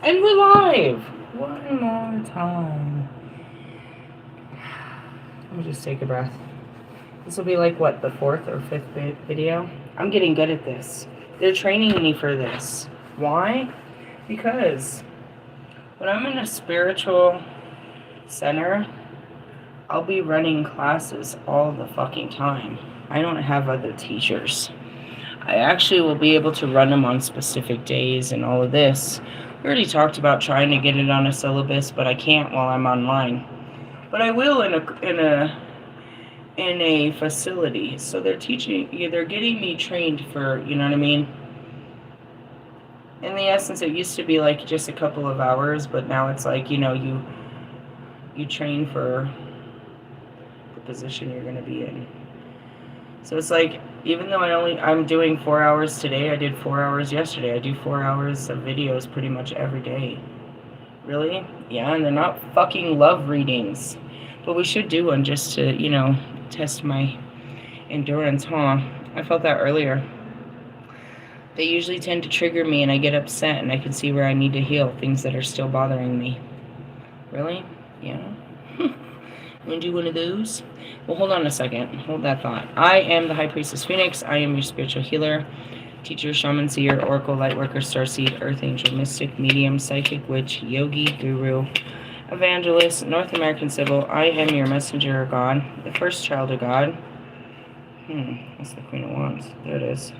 And we're live! One more time. Let me just take a breath. This will be like, what, the fourth or fifth video? I'm getting good at this. They're training me for this. Why? Because when I'm in a spiritual center, I'll be running classes all the fucking time. I don't have other teachers. I actually will be able to run them on specific days and all of this. We already talked about trying to get it on a syllabus, but I can't while I'm online. But I will in a facility. So they're getting me trained for, you know what I mean? In the essence, it used to be like just a couple of hours, but now it's like, you train for the position you're going to be in. So it's like, even though I'm doing 4 hours today, I did 4 hours yesterday. I do 4 hours of videos pretty much every day. Really? Yeah, and they're not fucking love readings. But we should do one just to, test my endurance, huh? I felt that earlier. They usually tend to trigger me and I get upset and I can see where I need to heal, things that are still bothering me. Really? Yeah. Want to do one of those? Well, hold on a second. Hold that thought. I am the High Priestess Phoenix. I am your spiritual healer, teacher, shaman, seer, oracle, lightworker, starseed, earth angel, mystic, medium, psychic, witch, yogi, guru, evangelist, North American Civil. I am your messenger of God, the first child of God. That's the Queen of Wands. There it is.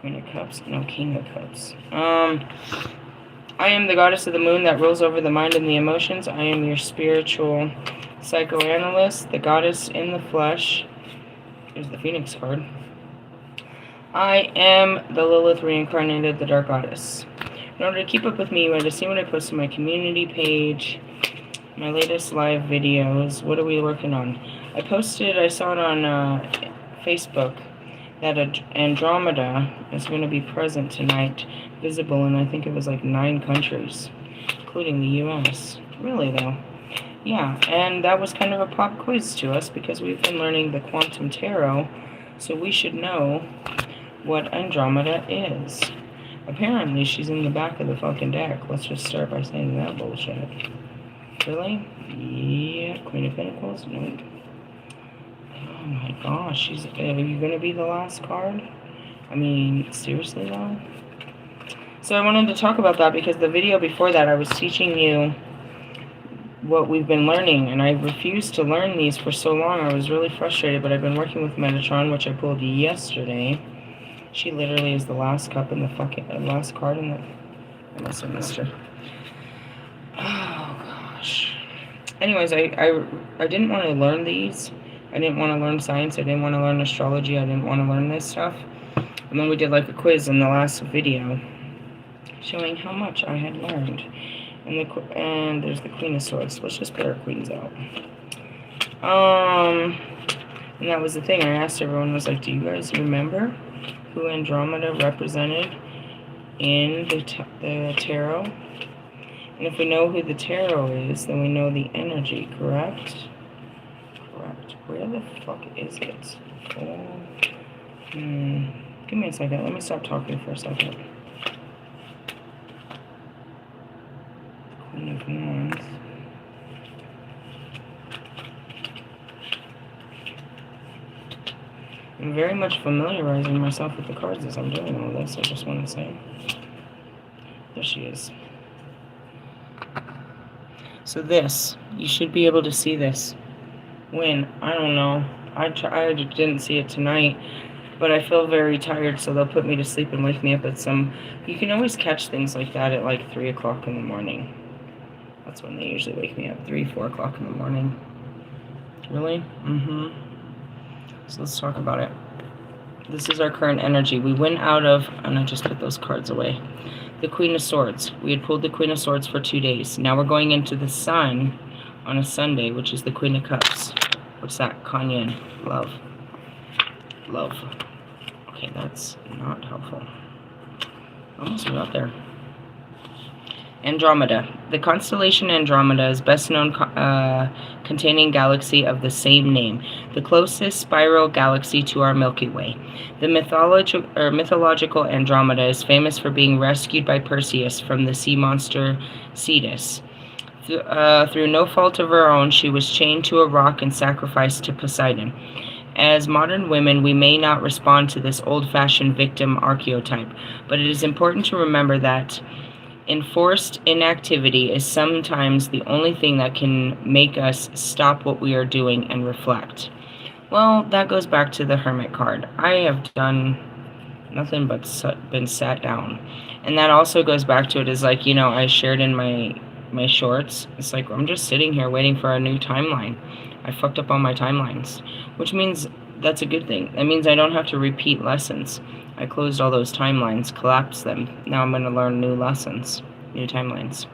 Queen of Cups. No, King of Cups. I am the goddess of the moon that rules over the mind and the emotions. I am your spiritual psychoanalyst, the goddess in the flesh. Here's the Phoenix card. I am the Lilith reincarnated, the dark goddess. In order to keep up with me, you want to see what I post on my community page, my latest live videos. What are we working on? I saw it on Facebook, that Andromeda is going to be present tonight, visible in I think it was like 9 countries, including the U.S. Really, though. Yeah, and that was kind of a pop quiz to us because we've been learning the Quantum Tarot, so we should know what Andromeda is. Apparently, she's in the back of the fucking deck. Let's just start by saying that bullshit. Really? Yeah, Queen of Pentacles? Nope. Oh my gosh, are you gonna be the last card? I mean, seriously though? So I wanted to talk about that because the video before that I was teaching you what we've been learning, and I refused to learn these for so long. I was really frustrated, but I've been working with Metatron, which I pulled yesterday. She literally is the last cup in the last card in the... I must have missed her. Oh gosh. Anyways, I didn't want to learn these. I didn't want to learn science. I didn't want to learn astrology. I didn't want to learn this stuff. And then we did like a quiz in the last video showing how much I had learned. And there's the Queen of Swords. Let's just put our queens out. And that was the thing. I asked everyone, was like, do you guys remember who Andromeda represented in the tarot? And if we know who the tarot is, then we know the energy, correct? Correct. Where the fuck is it? Give me a second. Let me stop talking for a second. Queen of Wands. I'm very much familiarizing myself with the cards as I'm doing all this, I just want to say. There she is. So this, you should be able to see this. When? I don't know. I didn't see it tonight, but I feel very tired, so they'll put me to sleep and wake me up at some... You can always catch things like that at like 3 o'clock in the morning. That's when they usually wake me up, 3, 4 o'clock in the morning. Really? So let's talk about it. This is our current energy. We went out of... And I just put those cards away. The Queen of Swords. We had pulled the Queen of Swords for 2 days. Now we're going into the Sun on a Sunday, which is the Queen of Cups. What's that? Kanyan. Love. Love. Okay, that's not helpful. Almost got there. Andromeda. The constellation Andromeda is best known containing galaxy of the same name, the closest spiral galaxy to our Milky Way. The mythological Andromeda is famous for being rescued by Perseus from the sea monster Cetus. Through no fault of her own, she was chained to a rock and sacrificed to Poseidon. As modern women, we may not respond to this old-fashioned victim archetype, but it is important to remember that enforced inactivity is sometimes the only thing that can make us stop what we are doing and reflect. Well, that goes back to the Hermit card. I have done nothing but been sat down. And that also goes back to it is like, I shared in my shorts. It's like, I'm just sitting here waiting for a new timeline. I fucked up on my timelines, which means that's a good thing. That means I don't have to repeat lessons. I closed all those timelines, collapsed them. Now I'm going to learn new lessons, new timelines.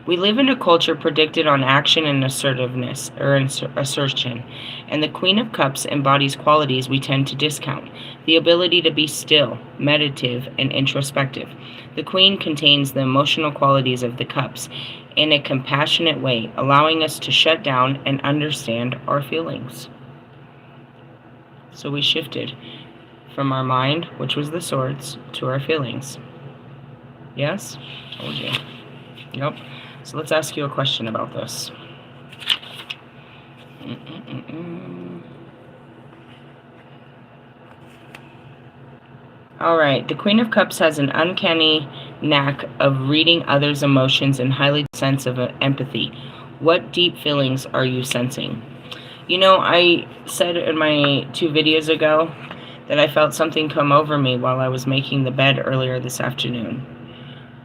We live in a culture predicted on action and assertiveness, or assertion, and the Queen of Cups embodies qualities we tend to discount. The ability to be still, meditative, and introspective. The Queen contains the emotional qualities of the Cups in a compassionate way, allowing us to shut down and understand our feelings. So we shifted from our mind, which was the swords, to our feelings. Yes? Told you. Yep. So let's ask you a question about this. All right. The Queen of Cups has an uncanny knack of reading others' emotions and highly sense of empathy. What deep feelings are you sensing? I said in my 2 videos ago that I felt something come over me while I was making the bed earlier this afternoon.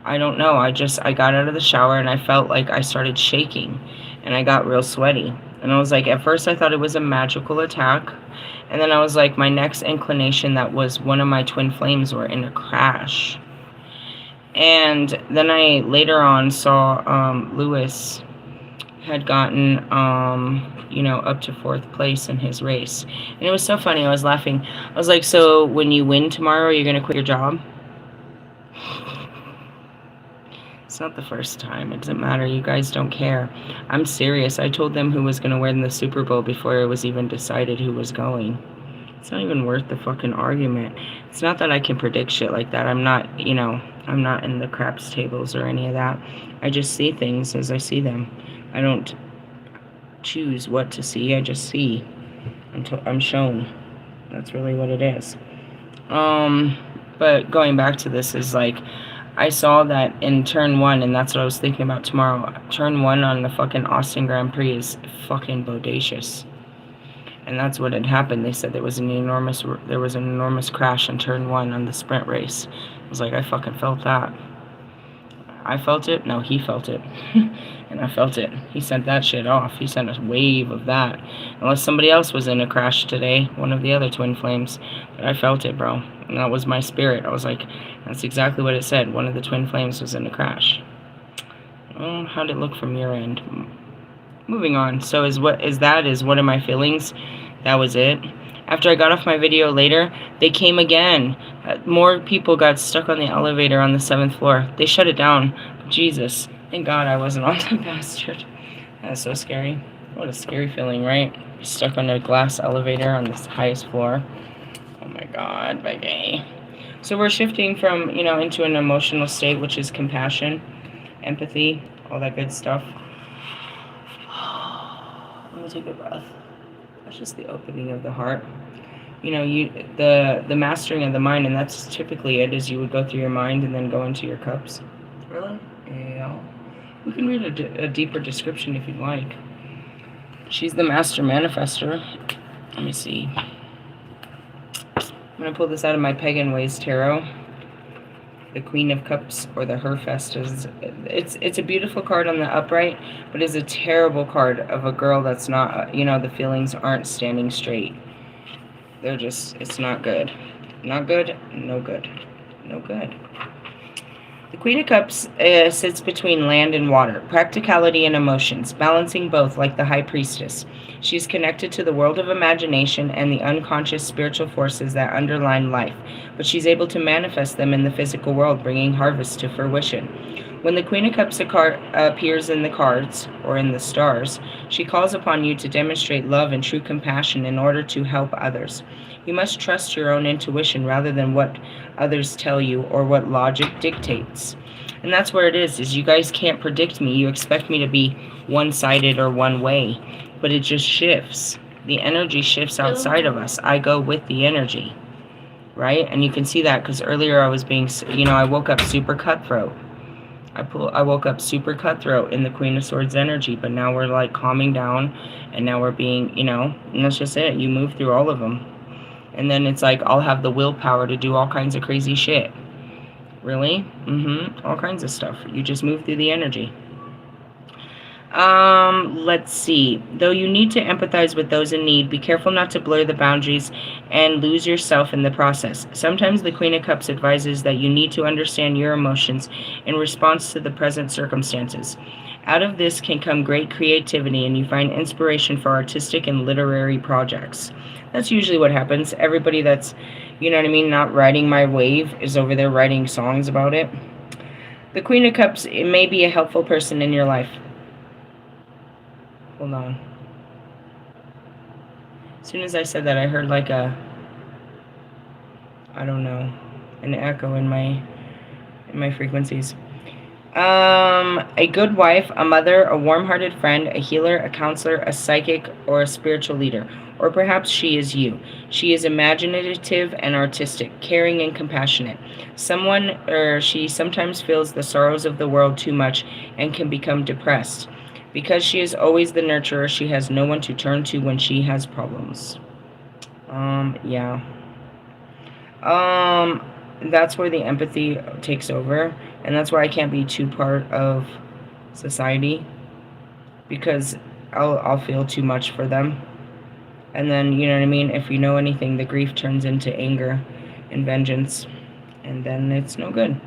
I don't know. I got out of the shower and I felt like I started shaking and I got real sweaty. And I was like, at first I thought it was a magical attack. And then I was like, my next inclination that was one of my twin flames were in a crash. And then I later on saw Lewis had gotten up to 4th place in his race. And it was so funny. I was laughing. I was like, so when you win tomorrow, you're going to quit your job? It's not the first time. It doesn't matter. You guys don't care. I'm serious. I told them who was going to win the Super Bowl before it was even decided who was going. It's not even worth the fucking argument. It's not that I can predict shit like that. I'm not in the craps tables or any of that. I just see things as I see them. I don't choose what to see. I just see until I'm shown. That's really what it is. But going back to this is like, I saw that in turn 1, and that's what I was thinking about tomorrow. Turn 1 on the fucking Austin Grand Prix is fucking bodacious. And that's what had happened. They said there was an enormous crash in turn 1 on the sprint race. I was like, I fucking felt that. I felt it? No, he felt it. And I felt it. He sent that shit off. He sent a wave of that. Unless somebody else was in a crash today, one of the other twin flames. But I felt it, bro. And that was my spirit. I was like, that's exactly what it said. One of the twin flames was in a crash. Well, how'd it look from your end? Moving on. So what are my feelings? That was it. After I got off my video later, they came again. More people got stuck on the elevator on the 7th floor. They shut it down. Jesus. Thank God I wasn't on that bastard. That's so scary. What a scary feeling, right? You're stuck on a glass elevator on the highest floor. Oh my God, baby. So we're shifting from, into an emotional state, which is compassion, empathy, all that good stuff. Let me take a breath. That's just the opening of the heart. The mastering of the mind, and that's typically it, is you would go through your mind and then go into your cups. Really? Yeah. We can read a deeper description if you'd like. She's the master manifester. Let me see. I'm going to pull this out of my Pagan Ways Tarot. The Queen of Cups, or the Herfest, it's a beautiful card on the upright, but it's a terrible card of a girl that's not, the feelings aren't standing straight. They're just, it's not good. Not good, no good. No good. The Queen of Cups sits between land and water, practicality and emotions, balancing both like the High Priestess. She is connected to the world of imagination and the unconscious spiritual forces that underlie life, but she's able to manifest them in the physical world, bringing harvest to fruition. When the Queen of Cups appears in the cards or in the stars, she calls upon you to demonstrate love and true compassion in order to help others. You must trust your own intuition rather than what others tell you or what logic dictates. And that's where it is you guys can't predict me. You expect me to be one-sided or one way, but it just shifts. The energy shifts outside of us. I go with the energy, right? And you can see that because earlier I was being, I woke up super cutthroat. I woke up super cutthroat in the Queen of Swords energy, but now we're like calming down, and now we're being, and that's just it. You move through all of them. And then it's like I'll have the willpower to do all kinds of crazy shit. Really? All kinds of stuff. You just move through the energy. Let's see. Though you need to empathize with those in need, be careful not to blur the boundaries and lose yourself in the process. Sometimes the Queen of Cups advises that you need to understand your emotions in response to the present circumstances. Out of this can come great creativity, and you find inspiration for artistic and literary projects. That's usually what happens. Everybody that's, not riding my wave is over there writing songs about it. The Queen of Cups, it may be a helpful person in your life. Hold on. As soon as I said that, I heard like an echo in my frequencies. A good wife, a mother, a warm-hearted friend, a healer, a counselor, a psychic, or a spiritual leader. Or perhaps she is you. She is imaginative and artistic, caring and compassionate. She sometimes feels the sorrows of the world too much and can become depressed. Because she is always the nurturer, she has no one to turn to when she has problems. Yeah. That's where the empathy takes over, and that's why I can't be too part of society, because I'll feel too much for them. And then, if you know anything, the grief turns into anger and vengeance, and then it's no good.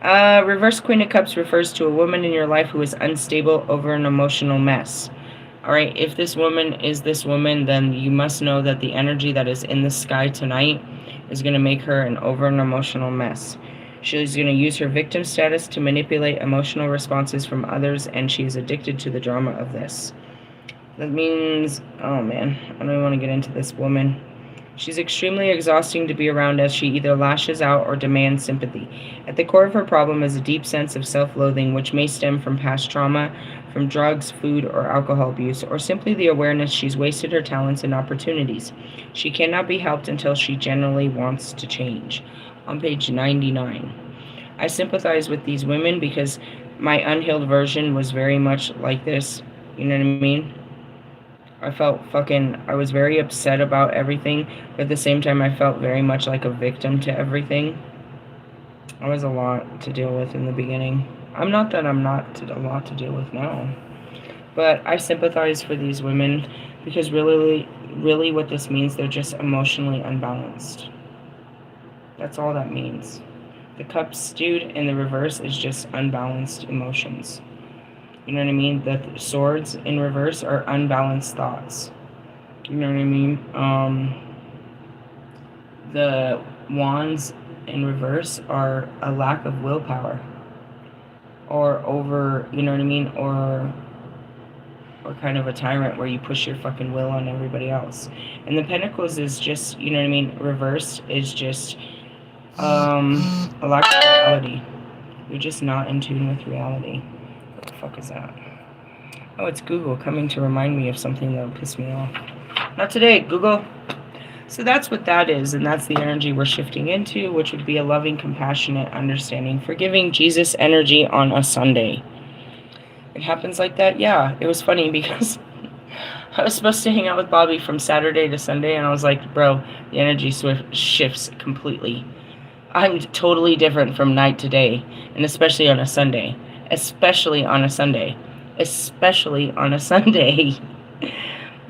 Reverse Queen of Cups refers to a woman in your life who is unstable over an emotional mess. Alright, if this woman is this woman, then you must know that the energy that is in the sky tonight is going to make her an emotional mess. She's going to use her victim status to manipulate emotional responses from others, and she is addicted to the drama of this. That means, oh man, I don't even want to get into this woman. She's extremely exhausting to be around, as she either lashes out or demands sympathy. At the core of her problem is a deep sense of self-loathing, which may stem from past trauma, from drugs, food, or alcohol abuse, or simply the awareness she's wasted her talents and opportunities. She cannot be helped until she genuinely wants to change. On page 99. I sympathize with these women because my unhealed version was very much like this. You know what I mean? I was very upset about everything, but at the same time I felt very much like a victim to everything. I was a lot to deal with in the beginning. I'm not a lot to deal with now. But I sympathize for these women because really what this means, they're just emotionally unbalanced. That's all that means. The cups, dude, in the reverse is just unbalanced emotions. You know what I mean? The swords in reverse are unbalanced thoughts. You know what I mean? The wands in reverse are a lack of willpower. Or over, you know what I mean? Or kind of a tyrant where you push your fucking will on everybody else. And the pentacles is just, you know what I mean? Reverse is just a lack of reality. You're just not in tune with reality. What the fuck is that? Oh, it's Google coming to remind me of something that'll piss me off. Not today, Google. So that's what that is, and that's the energy we're shifting into, which would be a loving, compassionate, understanding, forgiving Jesus energy on a Sunday. It happens like that? Yeah. It was funny because I was supposed to hang out with Bobby from Saturday to Sunday, and I was like, bro, the energy shifts completely. I'm totally different from night to day, and especially on a Sunday. Especially on a Sunday.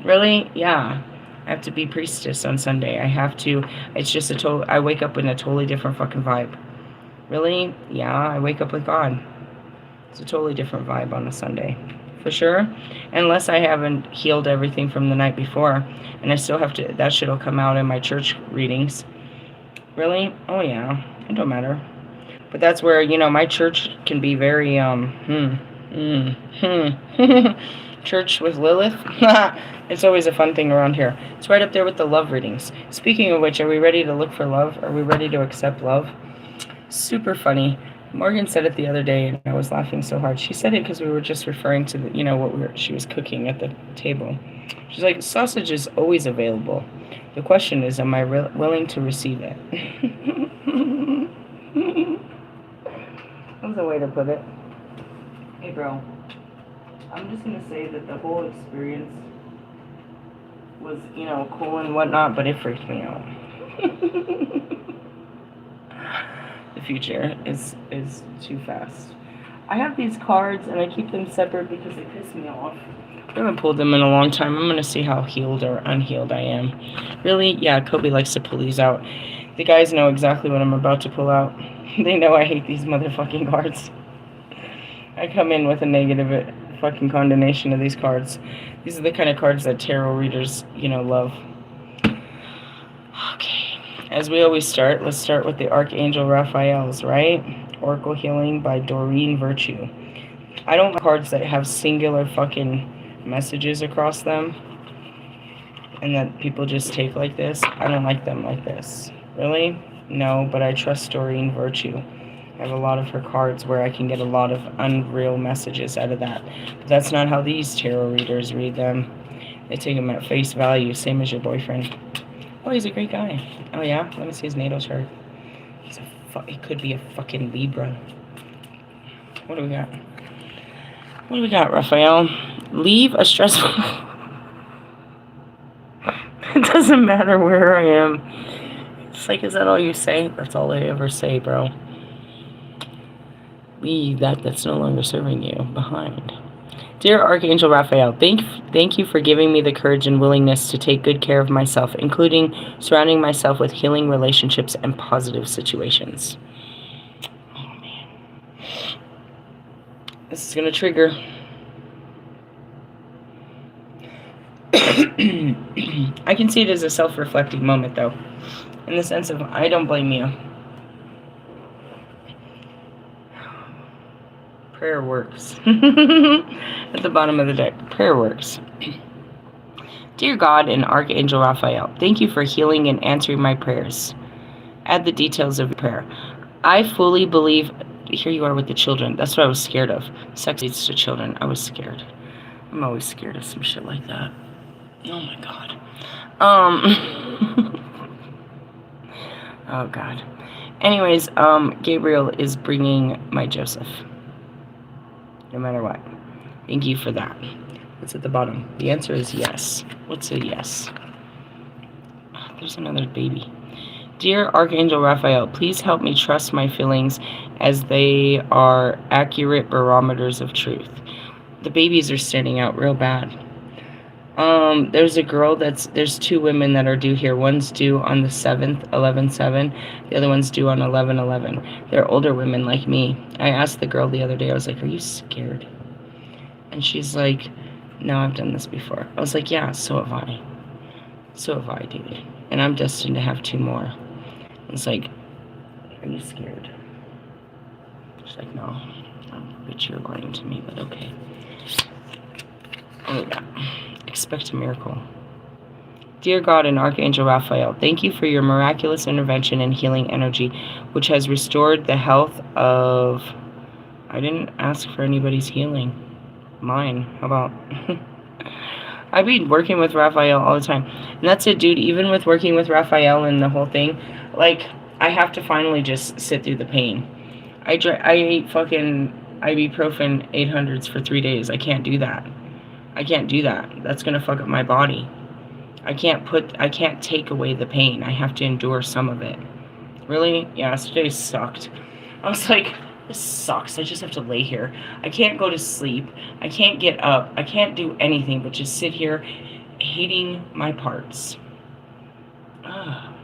Really? Yeah. I have to be priestess on Sunday. I have to. It's just I wake up in a totally different fucking vibe. Really? Yeah, I wake up with God. It's a totally different vibe on a Sunday. For sure. Unless I haven't healed everything from the night before. And I still have to. That shit'll come out in my church readings. Really? Oh yeah. It don't matter. But that's where, my church can be very, church with Lilith. It's always a fun thing around here. It's right up there with the love readings. Speaking of which, are we ready to look for love? Are we ready to accept love? Super funny. Morgan said it the other day, and I was laughing so hard. She said it because we were just referring to what she was cooking at the table. She's like, sausage is always available. The question is, am I willing to receive it? That's a way to put it. Hey, bro. I'm just gonna say that the whole experience was, cool and whatnot, but it freaked me out. The future is too fast. I have these cards and I keep them separate because they piss me off. I haven't pulled them in a long time. I'm gonna see how healed or unhealed I am. Really? Yeah, Kobe likes to pull these out. The guys know exactly what I'm about to pull out. They know I hate these motherfucking cards. I come in with a negative fucking condemnation of these cards. These are the kind of cards that tarot readers, love. Okay. As we always start, let's start with the Archangel Raphael's, right? Oracle Healing by Doreen Virtue. I don't like cards that have singular fucking messages across them and that people just take like this. I don't like them like this. Really? No, but I trust Doreen Virtue. I have a lot of her cards where I can get a lot of unreal messages out of that. But that's not how these tarot readers read them. They take them at face value, same as your boyfriend. Oh, he's a great guy. Oh, yeah? Let me see his natal chart. He could be a fucking Libra. What do we got? What do we got, Raphael? Leave a stressful... It doesn't matter where I am. It's like, is that all you say? That's all I ever say, bro. Leave that's no longer serving you behind. Dear Archangel Raphael, thank you for giving me the courage and willingness to take good care of myself, including surrounding myself with healing relationships and positive situations. Oh, man. This is going to trigger. I can see it as a self-reflecting moment, though, in the sense of I don't blame you. Prayer works. At the bottom of the deck, prayer works. Dear God and Archangel Raphael, thank you for healing and answering my prayers. Add the details of your prayer. I fully believe... Here you are with the children. That's what I was scared of. Sex leads to children. I was scared. I'm always scared of some shit like that. Oh my God. Oh God. Anyways, Gabriel is bringing my Joseph. No matter what. Thank you for that. What's at the bottom? The answer is yes. What's a yes? Oh, there's another baby. Dear Archangel Raphael, please help me trust my feelings as they are accurate barometers of truth. The babies are standing out real bad. There's a girl there's two women that are due here. One's due on the 7th, 11/7. The other one's due on 11/11. They're older women like me. I asked the girl the other day, I was like, are you scared? And she's like, no, I've done this before. I was like, yeah, so have I. So have I, dude. And I'm destined to have two more. It's like, are you scared? She's like, no. I bet you're lying to me, but okay. Oh, yeah. Expect a miracle. Dear God and Archangel Raphael, thank you for your miraculous intervention and healing energy, which has restored the health of... I didn't ask for anybody's healing. Mine. How about... I've been working with Raphael all the time. And that's it, dude. Even with working with Raphael and the whole thing, like, I have to finally just sit through the pain. I ate fucking ibuprofen 800s for 3 days. I can't do that. I can't do that. That's gonna fuck up my body. I can't take away the pain. I have to endure some of it. Really? Yeah, today sucked. I was like, this sucks. I just have to lay here. I can't go to sleep. I can't get up. I can't do anything but just sit here hating my parts. Oh,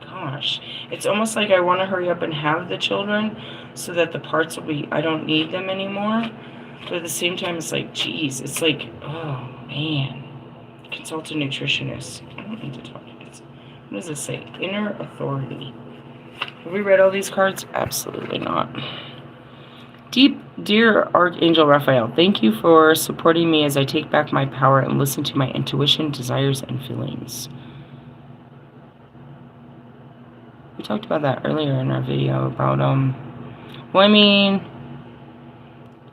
gosh. It's almost like I want to hurry up and have the children so that the parts will be, I don't need them anymore. But at the same time, it's like, geez, it's like, oh, man. Consult a nutritionist. I don't need to talk to this. What does it say? Inner authority. Have we read all these cards? Absolutely not. Dear Archangel Raphael, thank you for supporting me as I take back my power and listen to my intuition, desires, and feelings. We talked about that earlier in our video about, well, I mean,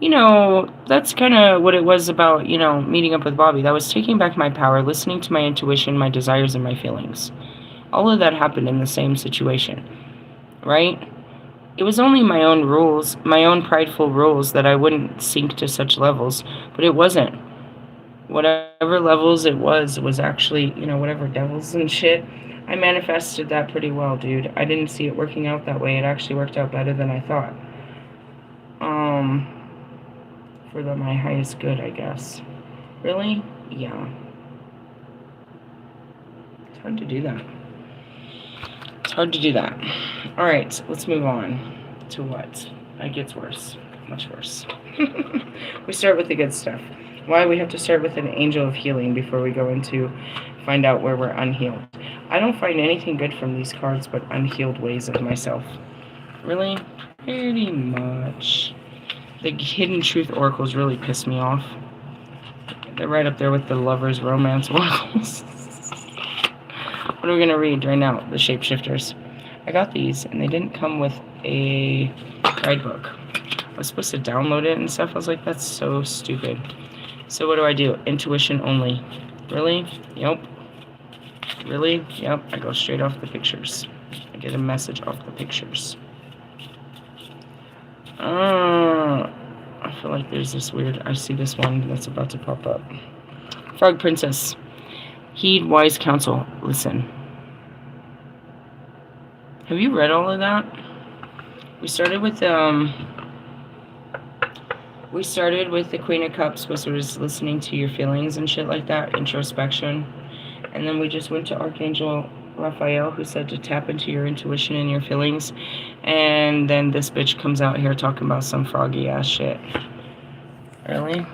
you know, that's kind of what it was about, you know, meeting up with Bobby. That was taking back my power, listening to my intuition, my desires, and my feelings. All of that happened in the same situation, right? It was only my own rules, my own prideful rules, that I wouldn't sink to such levels, but it wasn't. Whatever levels it was actually, you know, whatever devils and shit, I manifested that pretty well, dude. I didn't see it working out that way. It actually worked out better than I thought. For my highest good, I guess. Really? Yeah. It's hard to do that. It's hard to do that. Alright, let's move on to what? It gets worse. Much worse. We start with the good stuff. Why we have to start with an angel of healing before we go into find out where we're unhealed. I don't find anything good from these cards but unhealed ways of myself. Really? Pretty much. The Hidden Truth Oracles really piss me off. They're right up there with the Lover's Romance Oracles. What are we going to read right now? The Shapeshifters. I got these, and they didn't come with a guidebook. I was supposed to download it and stuff. I was like, that's so stupid. So what do? Intuition only. Really? Yep. Really? Yep. I go straight off the pictures. I get a message off the pictures. I feel like there's this weird, I see this one that's about to pop up. Frog Princess. Heed wise counsel. Listen. Have you read all of that? We started with the Queen of Cups, which was listening to your feelings and shit like that, introspection. And then we just went to Archangel Raphael, who said to tap into your intuition and your feelings. And then this bitch comes out here talking about some froggy ass shit. Really?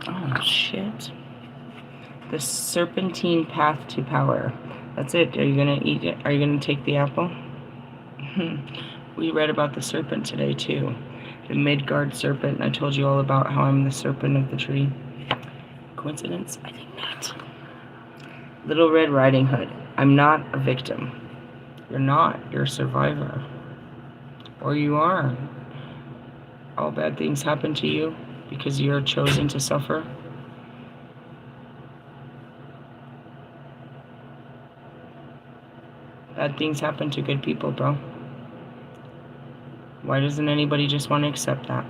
Oh shit. The Serpentine Path to Power. That's it. Are you gonna eat it? Are you gonna take the apple? We read about the serpent today too. The Midgard serpent. I told you all about how I'm the serpent of the tree. Coincidence? I think not. Little Red Riding Hood. I'm not a victim. You're not. You're a survivor. Or you are. All bad things happen to you because you're chosen to suffer. Bad things happen to good people, bro. Why doesn't anybody just want to accept that?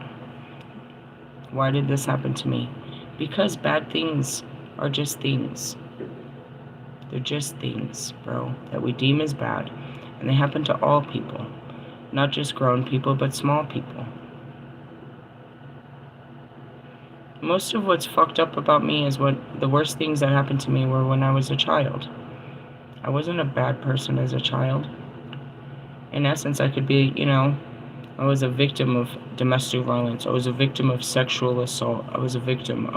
Why did this happen to me? Because bad things are just things. They're just things, bro, that we deem as bad. And they happen to all people. Not just grown people, but small people. Most of what's fucked up about me is what the worst things that happened to me were when I was a child. I wasn't a bad person as a child. In essence, I could be, you know, I was a victim of domestic violence. I was a victim of sexual assault. I was a victim.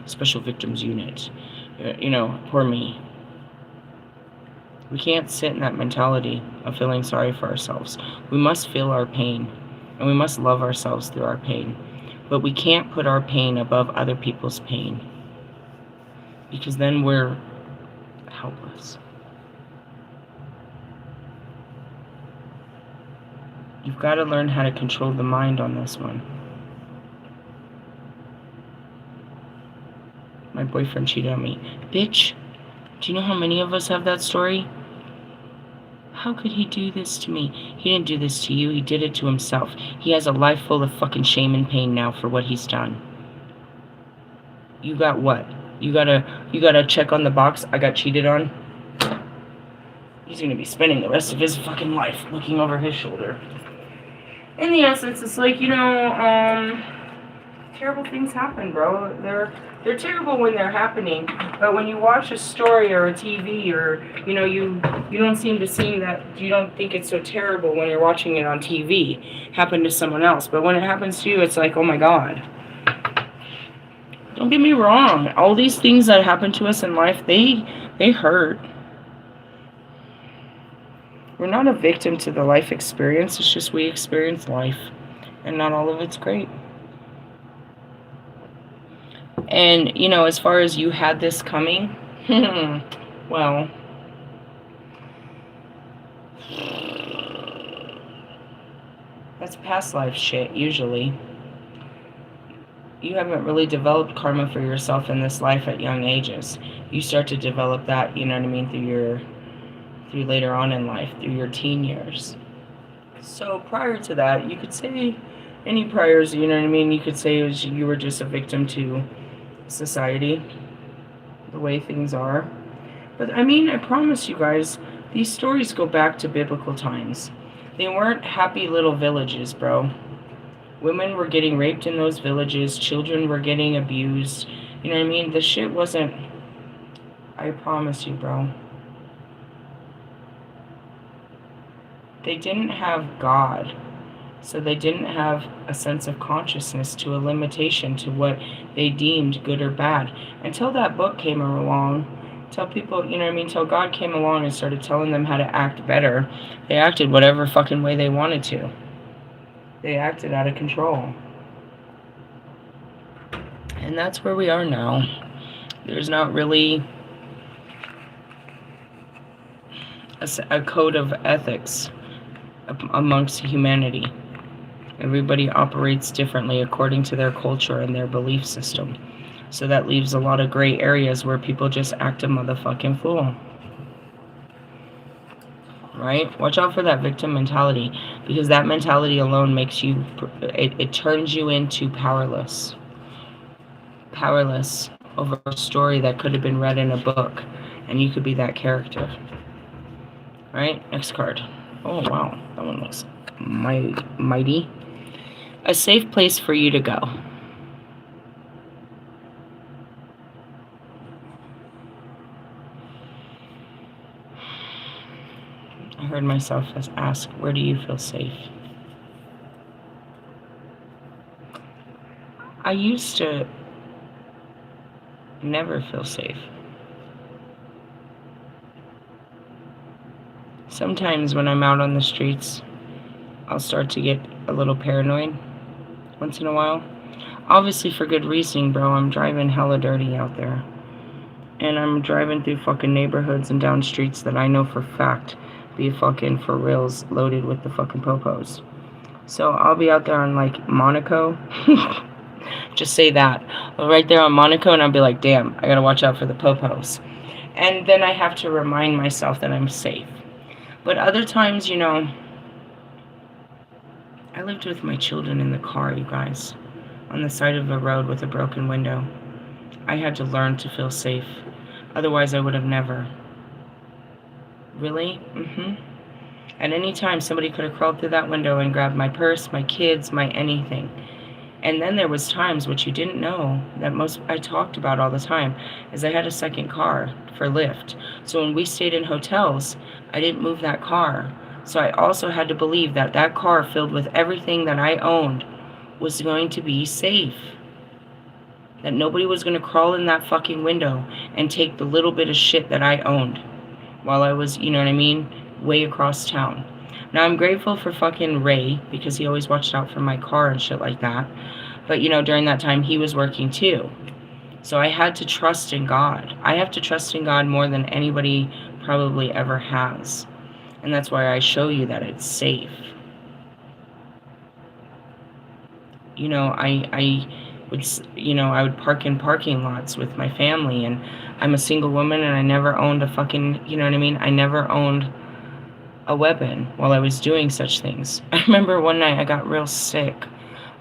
Special Victims Unit. You know, poor me. We can't sit in that mentality of feeling sorry for ourselves. We must feel our pain, and we must love ourselves through our pain. But we can't put our pain above other people's pain, because then we're helpless. You've got to learn how to control the mind on this one. My boyfriend cheated on me. Bitch, do you know how many of us have that story? How could he do this to me? He didn't do this to you. He did it to himself. He has a life full of fucking shame and pain now for what he's done. You got what? You gotta check on the box. I got cheated on. He's gonna be spending the rest of his fucking life looking over his shoulder. In the essence, it's like, you know, terrible things happen, bro. They're terrible when they're happening, but when you watch a story or a TV, or you know, you don't seem to see that, you don't think it's so terrible when you're watching it on TV happen to someone else. But when it happens to you, it's like, oh my God. Don't get me wrong. All these things that happen to us in life, they hurt. We're not a victim to the life experience. It's just we experience life, and not all of it's great. And, you know, as far as you had this coming, well, that's past life shit, usually. You haven't really developed karma for yourself in this life at young ages. You start to develop that, you know what I mean, through later on in life, through your teen years. So prior to that, you could say any priors, you know what I mean, you could say you were just a victim to society, the way things are. But I mean, I promise you guys, these stories go back to biblical times. They weren't happy little villages, bro. Women were getting raped in those villages, children were getting abused. You know what I mean? The shit wasn't, I promise you, bro. They didn't have God. So they didn't have a sense of consciousness to a limitation to what they deemed good or bad. Until that book came along, till people, you know what I mean, till God came along and started telling them how to act better, they acted whatever fucking way they wanted to. They acted out of control. And that's where we are now. There's not really a code of ethics amongst humanity. Everybody operates differently according to their culture and their belief system. So that leaves a lot of gray areas where people just act a motherfucking fool. Right? Watch out for that victim mentality, because that mentality alone makes you, it turns you into powerless. Powerless over a story that could have been read in a book, and you could be that character. Right? Next card. Oh, wow. That one looks mighty. A safe place for you to go. I heard myself ask, where do you feel safe? I used to never feel safe. Sometimes when I'm out on the streets, I'll start to get a little paranoid once in a while. Obviously for good reason, bro. I'm driving hella dirty out there. And I'm driving through fucking neighborhoods and down streets that I know for fact be fucking for reals loaded with the fucking popos. So I'll be out there on like Monaco. Just say that. Right there on Monaco, and I'll be like, damn, I gotta watch out for the popos. And then I have to remind myself that I'm safe. But other times, you know, I lived with my children in the car, you guys, on the side of the road with a broken window. I had to learn to feel safe. Otherwise, I would have never. Really? At any time, somebody could have crawled through that window and grabbed my purse, my kids, my anything. And then there was times, which you didn't know, that I talked about all the time, is I had a second car for Lyft. So when we stayed in hotels, I didn't move that car. So I also had to believe that that car filled with everything that I owned was going to be safe. That nobody was going to crawl in that fucking window and take the little bit of shit that I owned while I was, you know what I mean, way across town. Now, I'm grateful for fucking Ray, because he always watched out for my car and shit like that. But, you know, during that time, he was working too. So I had to trust in God. I have to trust in God more than anybody probably ever has. And that's why I show you that it's safe. You know, I would park in parking lots with my family, and I'm a single woman, and I never owned a fucking, you know what I mean? I never owned a weapon while I was doing such things. I remember one night I got real sick.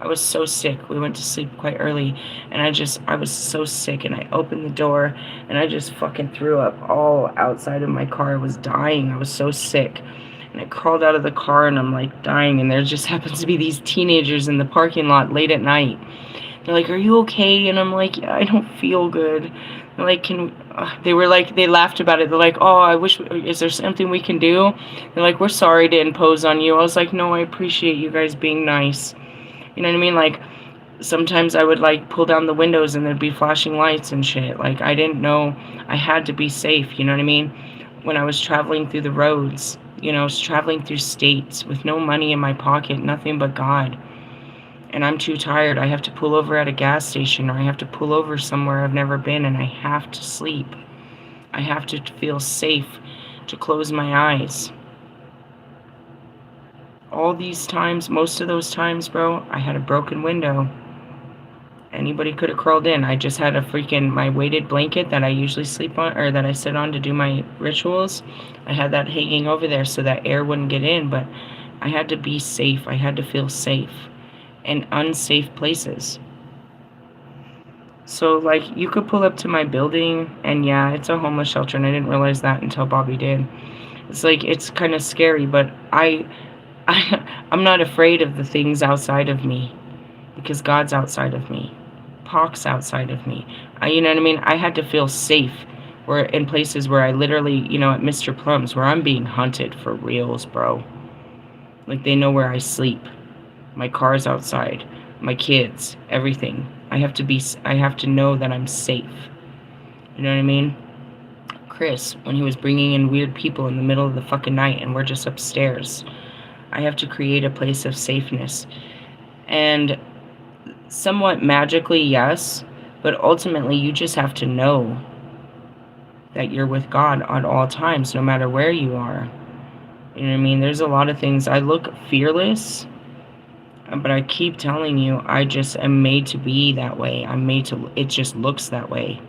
I was so sick. We went to sleep quite early, and I was so sick, and I opened the door, and I just fucking threw up all outside of my car. I was dying. I was so sick. And I crawled out of the car, and I'm like dying, and there just happens to be these teenagers in the parking lot late at night. They're like, "Are you okay?" And I'm like, "Yeah, I don't feel good." They're like, they laughed about it. They're like, "Oh, is there something we can do?" They're like, "We're sorry to impose on you." I was like, "No, I appreciate you guys being nice." You know what I mean? Like, sometimes I would like pull down the windows and there'd be flashing lights and shit. Like, I didn't know I had to be safe, you know what I mean? when I was traveling through the roads, I was traveling through states with no money in my pocket, nothing but God. And I'm too tired. I have to pull over at a gas station, or I have to pull over somewhere I've never been, and I have to sleep. I have to feel safe to close my eyes. All these times, most of those times, bro, I had a broken window. Anybody could have crawled in. I just had my weighted blanket that I usually sleep on, or that I sit on to do my rituals. I had that hanging over there so that air wouldn't get in, but I had to be safe. I had to feel safe in unsafe places. So, like, you could pull up to my building, and yeah, it's a homeless shelter, and I didn't realize that until Bobby did. It's like, it's kind of scary, but I'm not afraid of the things outside of me, because God's outside of me. Pac's outside of me. You know what I mean? I had to feel safe in places where I literally, at Mr. Plum's, where I'm being hunted for reals, bro. Like, they know where I sleep. My car's outside. My kids. Everything. I have to know that I'm safe. You know what I mean? Chris, when he was bringing in weird people in the middle of the fucking night and we're just upstairs, I have to create a place of safeness. And somewhat magically, yes, but ultimately you just have to know that you're with God at all times, no matter where you are. You know what I mean? There's a lot of things. I look fearless, but I keep telling you, I just am made to be that way. It just looks that way.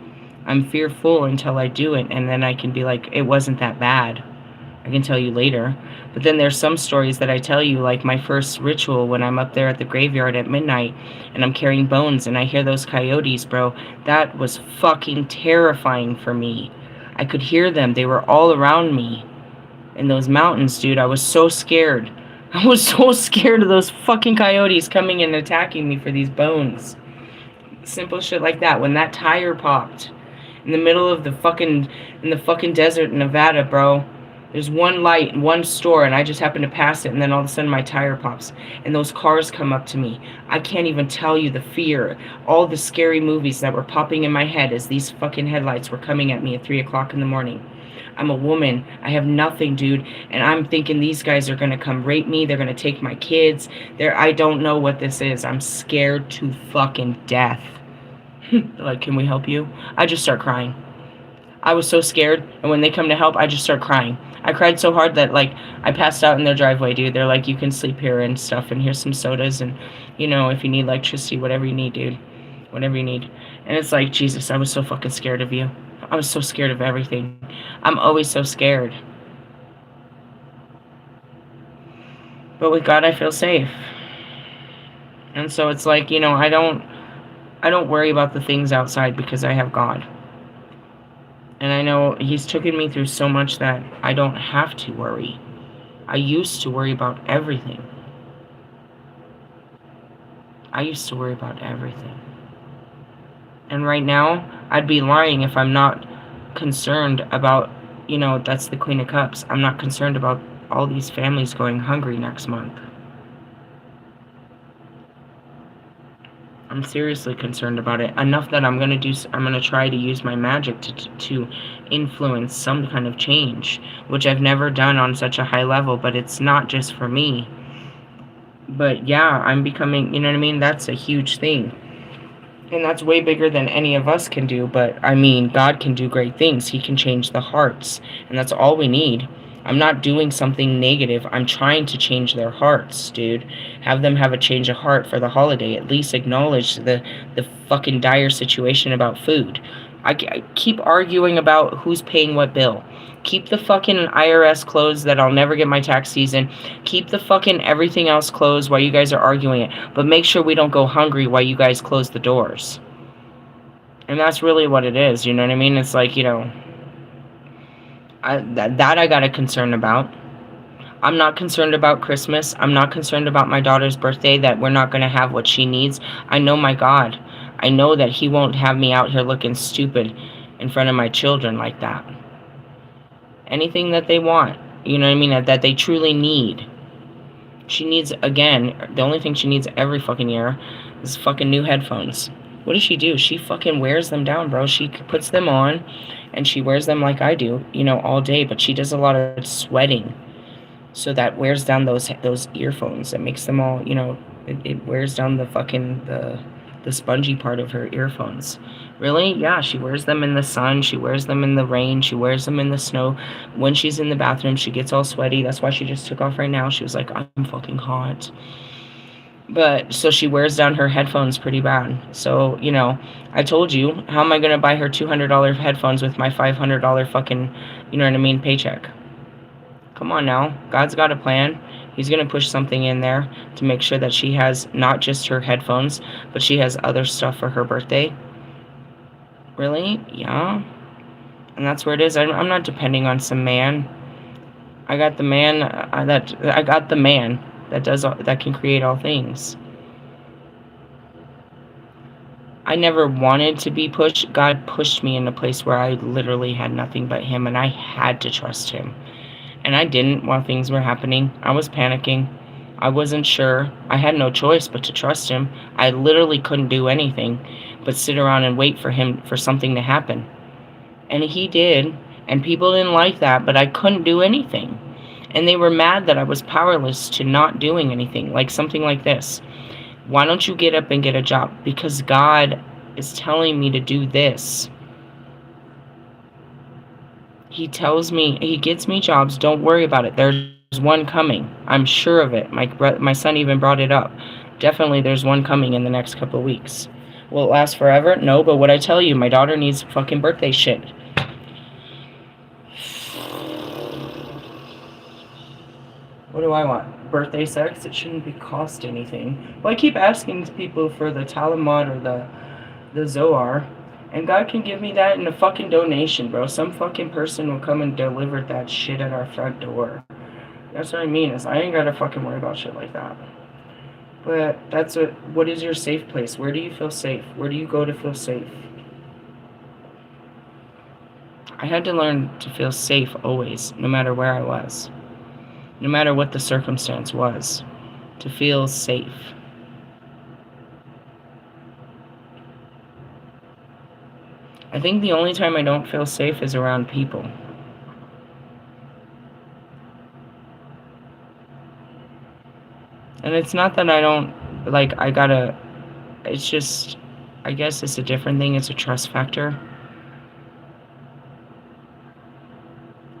I'm fearful until I do it, and then I can be like, it wasn't that bad. I can tell you later. But then there's some stories that I tell you, like my first ritual when I'm up there at the graveyard at midnight and I'm carrying bones and I hear those coyotes, bro. That was fucking terrifying for me. I could hear them. They were all around me in those mountains, dude. I was so scared. I was so scared of those fucking coyotes coming and attacking me for these bones. Simple shit like that. When that tire popped in the middle of the fucking desert in Nevada, bro. There's one light and one store, and I just happen to pass it, and then all of a sudden my tire pops, and those cars come up to me. I can't even tell you the fear, all the scary movies that were popping in my head as these fucking headlights were coming at me at 3 o'clock in the morning. I'm a woman. I have nothing, dude, and I'm thinking these guys are going to come rape me. They're going to take my kids. I don't know what this is. I'm scared to fucking death. Like, can we help you? I just start crying. I was so scared, and when they come to help, I just start crying. I cried so hard that, like, I passed out in their driveway, dude. They're like, you can sleep here and stuff, and here's some sodas, and, if you need electricity, whatever you need, dude. Whatever you need. And it's like, Jesus, I was so fucking scared of you. I was so scared of everything. I'm always so scared. But with God, I feel safe. And so it's like, I don't worry about the things outside because I have God. And I know He's taken me through so much that I don't have to worry. I used to worry about everything. And right now, I'd be lying if I'm not concerned about, that's the Queen of Cups. I'm not concerned about all these families going hungry next month. I'm seriously concerned about it. Enough that I'm going to try to use my magic to influence some kind of change, which I've never done on such a high level, but it's not just for me. But yeah, I'm becoming, you know what I mean? That's a huge thing. And that's way bigger than any of us can do, but I mean, God can do great things. He can change the hearts, and that's all we need. I'm not doing something negative. I'm trying to change their hearts, dude. Have them have a change of heart for the holiday. At least acknowledge the fucking dire situation about food. I keep arguing about who's paying what bill. Keep the fucking IRS closed that I'll never get my tax season. Keep the fucking everything else closed while you guys are arguing it. But make sure we don't go hungry while you guys close the doors. And that's really what it is, you know what I mean? It's like, that I got a concern about. I'm not concerned about Christmas. I'm not concerned about my daughter's birthday, that we're not going to have what she needs. I know my God. I know that He won't have me out here looking stupid in front of my children like that. Anything that they want, you know what I mean, that they truly need. She needs, again, the only thing she needs every fucking year is fucking new headphones. What does she do? She fucking wears them down, bro. She puts them on, and she wears them like I do, all day, but she does a lot of sweating. So that wears down those earphones. It makes them all, it wears down the spongy part of her earphones. Really? Yeah, she wears them in the sun, she wears them in the rain, she wears them in the snow. When she's in the bathroom, she gets all sweaty. That's why she just took off right now. She was like, I'm fucking hot. But so she wears down her headphones pretty bad. So, I told you, how am I going to buy her $200 headphones with my $500 fucking, paycheck? Come on now. God's got a plan. He's going to push something in there to make sure that she has not just her headphones, but she has other stuff for her birthday. Really? Yeah. And that's where it is. I'm not depending on some man. I got the man that can create all things. I never wanted to be pushed. God pushed me in a place where I literally had nothing but him, and I had to trust him. And I didn't while things were happening. I was panicking. I wasn't sure. I had no choice but to trust him. I literally couldn't do anything but sit around and wait for something to happen. And he did. And people didn't like that, but I couldn't do anything. And they were mad that I was powerless to not doing anything, like something like this. Why don't you get up and get a job? Because God is telling me to do this. He tells me, he gets me jobs. Don't worry about it. There's one coming. I'm sure of it. My son even brought it up. Definitely there's one coming in the next couple of weeks. Will it last forever? No, but what I tell you, my daughter needs fucking birthday shit. What do I want? Birthday sex? It shouldn't cost anything. Well, I keep asking people for the Talmud or the Zohar, and God can give me that in a fucking donation, bro. Some fucking person will come and deliver that shit at our front door. That's what I mean, is I ain't gotta fucking worry about shit like that. But what is your safe place? Where do you feel safe? Where do you go to feel safe? I had to learn to feel safe always, no matter where I was. No matter what the circumstance was. To feel safe. I think the only time I don't feel safe is around people. And it's not that I don't, it's just, I guess it's a different thing. It's a trust factor.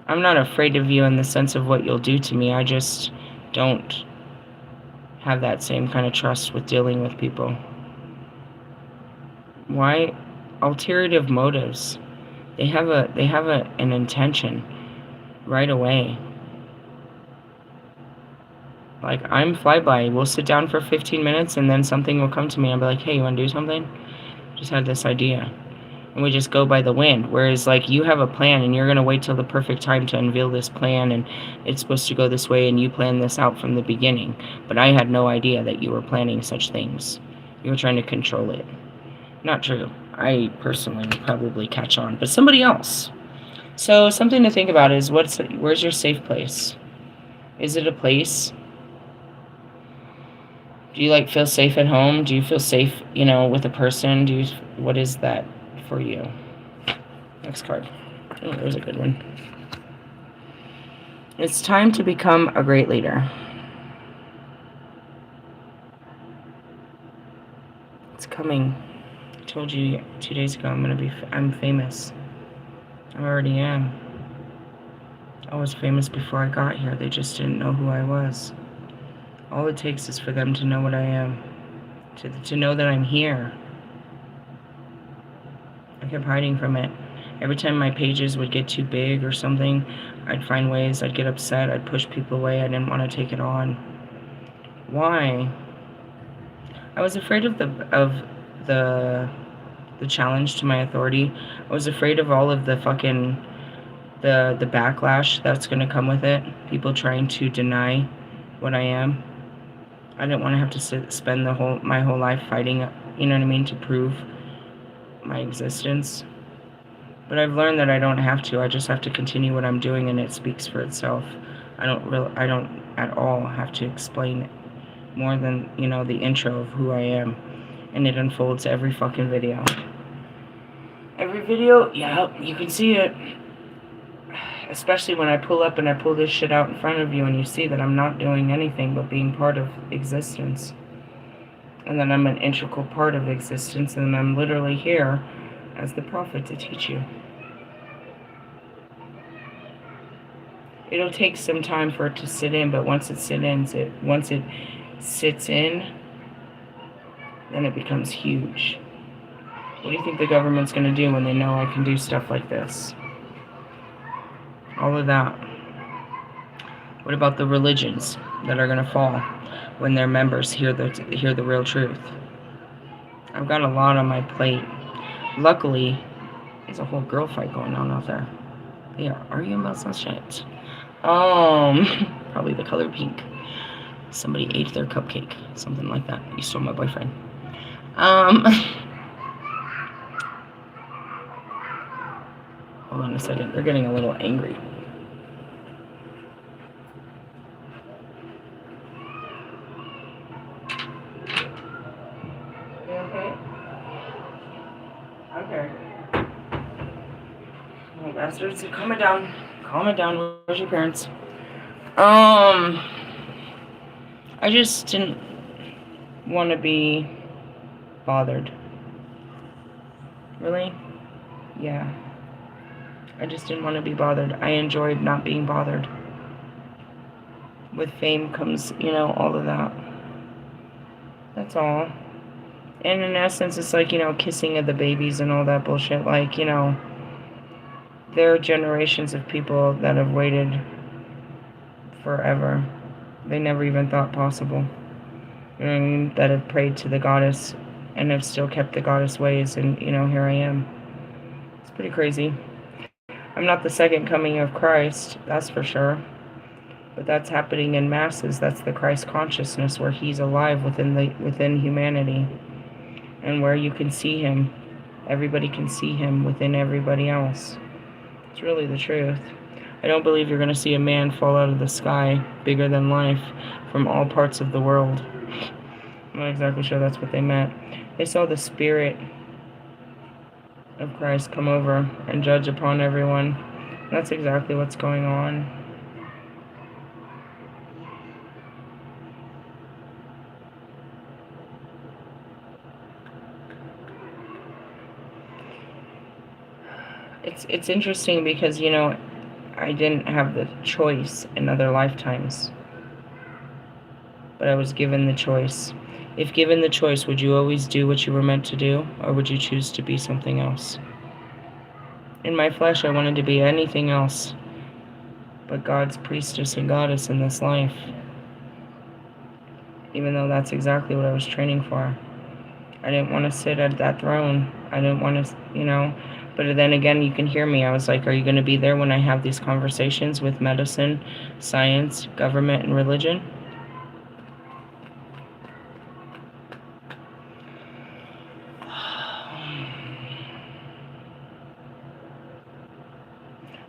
I'm not afraid of you in the sense of what you'll do to me. I just don't have that same kind of trust with dealing with people. Why? Ulterior motives. They have an intention right away. Like, I'm flyby. We'll sit down for 15 minutes and then something will come to me and be like, hey, you want to do something? Just had this idea. And we just go by the wind. Whereas, you have a plan and you're going to wait till the perfect time to unveil this plan, and it's supposed to go this way, and you plan this out from the beginning. But I had no idea that you were planning such things. You were trying to control it. Not true. I personally would probably catch on, but somebody else. So something to think about is, where's your safe place? Is it a place? Do you feel safe at home? Do you feel safe, with a person? What is that for you? Next card. Oh, there's a good one. It's time to become a great leader. It's coming. I told you 2 days ago I'm famous. I already am. I was famous before I got here. They just didn't know who I was. All it takes is for them to know what I am. To know that I'm here. I kept hiding from it. Every time my pages would get too big or something, I'd find ways, I'd get upset, I'd push people away, I didn't want to take it on. Why? I was afraid of the challenge to my authority. I was afraid of all of the fucking the backlash that's gonna come with it. People trying to deny what I am. I didn't want to have to spend my whole life fighting, to prove my existence. But I've learned that I don't have to. I just have to continue what I'm doing, and it speaks for itself. I don't at all have to explain it more than, the intro of who I am, and it unfolds every fucking video. Every video, yeah, you can see it. Especially when I pull up and I pull this shit out in front of you and you see that I'm not doing anything but being part of existence. And that I'm an integral part of existence, and I'm literally here as the prophet to teach you. It'll take some time for it to sit in, but once it sits in, then it becomes huge. What do you think the government's going to do when they know I can do stuff like this? All of that. What about the religions that are going to fall when their members hear the real truth? I've got a lot on my plate. Luckily, there's a whole girl fight going on out there. They are arguing about some shit. Probably the color pink. Somebody ate their cupcake. Something like that. You stole my boyfriend. Hold on a second. They're getting a little angry. You okay? Okay. Oh, bastards. Calm it down. Calm it down. Where's your parents? I just didn't want to be bothered. Really? Yeah. I just didn't want to be bothered. I enjoyed not being bothered. With fame comes, all of that. That's all. And in essence, it's like, kissing of the babies and all that bullshit. Like, there are generations of people that have waited forever. They never even thought possible. You know what I mean? That have prayed to the goddess and have still kept the goddess ways. And, here I am. It's pretty crazy. I'm not the second coming of Christ, that's for sure. But that's happening in masses. That's the Christ consciousness where he's alive within humanity. And where you can see him. Everybody can see him within everybody else. It's really the truth. I don't believe you're going to see a man fall out of the sky bigger than life from all parts of the world. I'm not exactly sure that's what they meant. They saw the spirit of Christ come over and judge upon everyone. That's exactly what's going on. It's interesting because, I didn't have the choice in other lifetimes. But I was given the choice. If given the choice, would you always do what you were meant to do, or would you choose to be something else? In my flesh, I wanted to be anything else but God's priestess and goddess in this life. Even though that's exactly what I was training for. I didn't want to sit at that throne. I didn't want to, But then again, you can hear me. I was like, are you going to be there when I have these conversations with medicine, science, government, and religion?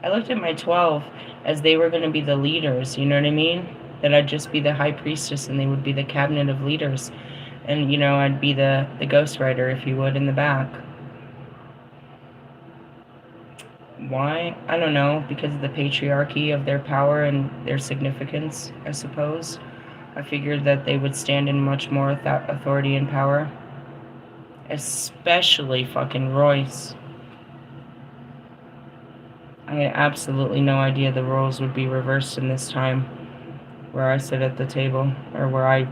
I looked at my 12 as they were going to be the leaders, you know what I mean? That I'd just be the high priestess and they would be the cabinet of leaders. And, I'd be the ghostwriter, if you would, in the back. Why? I don't know. Because of the patriarchy of their power and their significance, I suppose. I figured that they would stand in much more authority and power. Especially fucking Royce. I had absolutely no idea the roles would be reversed in this time. Where I sit at the table. Or where I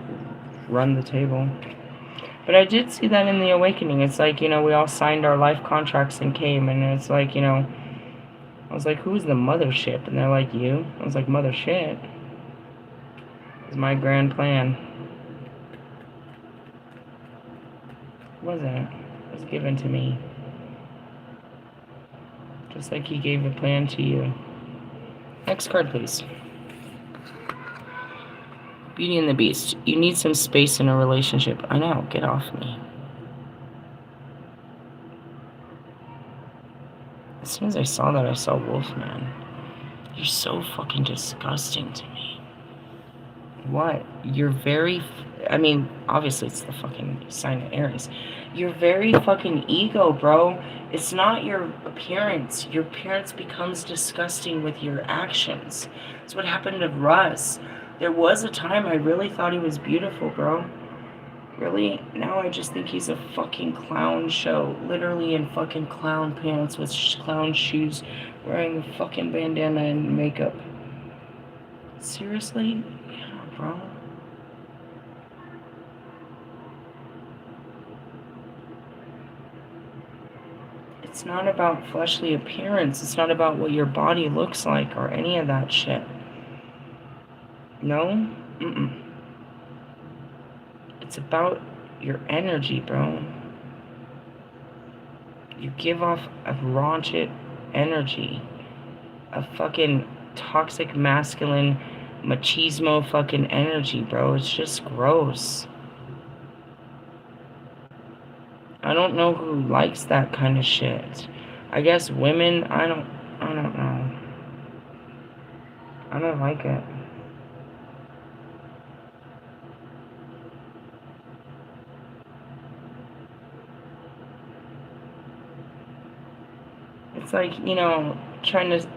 run the table. But I did see that in the awakening. It's like, we all signed our life contracts and came. And it's like, I was like, who's the mothership? And they're like, you? I was like, mothership? It's my grand plan. It wasn't. It was given to me. Just like he gave a plan to you. Next card, please. Beauty and the Beast. You need some space in a relationship. I know. Get off me. As soon as I saw that, I saw Wolfman. You're so fucking disgusting to me. What? You're very, I mean, obviously it's the fucking sign of Aries. You're very fucking ego, bro. It's not your appearance. Your appearance becomes disgusting with your actions. That's what happened to Russ. There was a time I really thought he was beautiful, bro. Really? Now I just think he's a fucking clown show. Literally in fucking clown pants with clown shoes, wearing a fucking bandana and makeup. Seriously? Yeah, bro. It's not about fleshly appearance. It's not about what your body looks like or any of that shit. No? Mm-mm. It's about your energy, bro. You give off a raunchy energy. A fucking toxic masculine machismo fucking energy, bro. It's just gross. I don't know who likes that kind of shit. I guess women, I don't know. I don't like it. It's like, you know, trying to,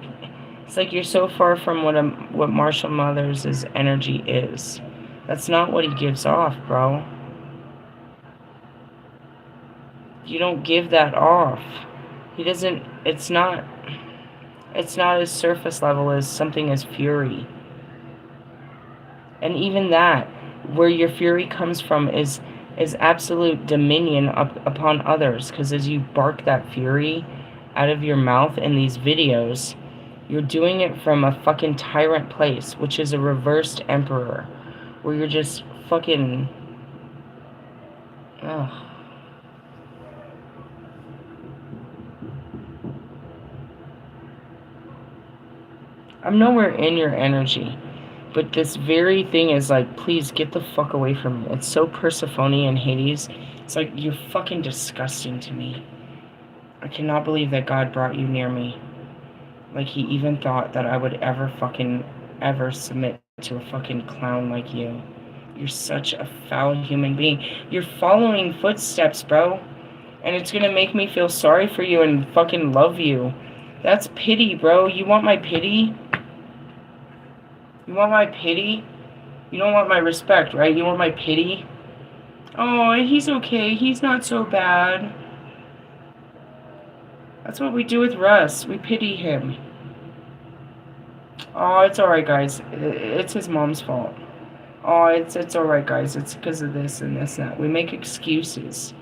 it's like you're so far from what Marshall Mathers' energy is. That's not what he gives off, bro. You don't give that off. He doesn't, it's not as surface level as something as fury. And even that, where your fury comes from is absolute dominion upon others, because as you bark that fury out of your mouth in these videos, you're doing it from a fucking tyrant place, which is a reversed emperor, where you're just fucking, ugh. I'm nowhere in your energy, but this very thing is like, please get the fuck away from me. It's so Persephone and Hades. It's like, you're fucking disgusting to me. I cannot believe that God brought you near me. Like, he even thought that I would ever submit to a fucking clown like you. You're such a foul human being. You're following footsteps, bro. And it's gonna make me feel sorry for you and fucking love you. That's pity, bro. You want my pity? You want my pity? You don't want my respect, right? You want my pity? Oh, he's okay. He's not so bad. That's what we do with Russ. We pity him. Oh, it's alright, guys. It's his mom's fault. Oh, it's alright, guys. It's because of this and this and that. We make excuses.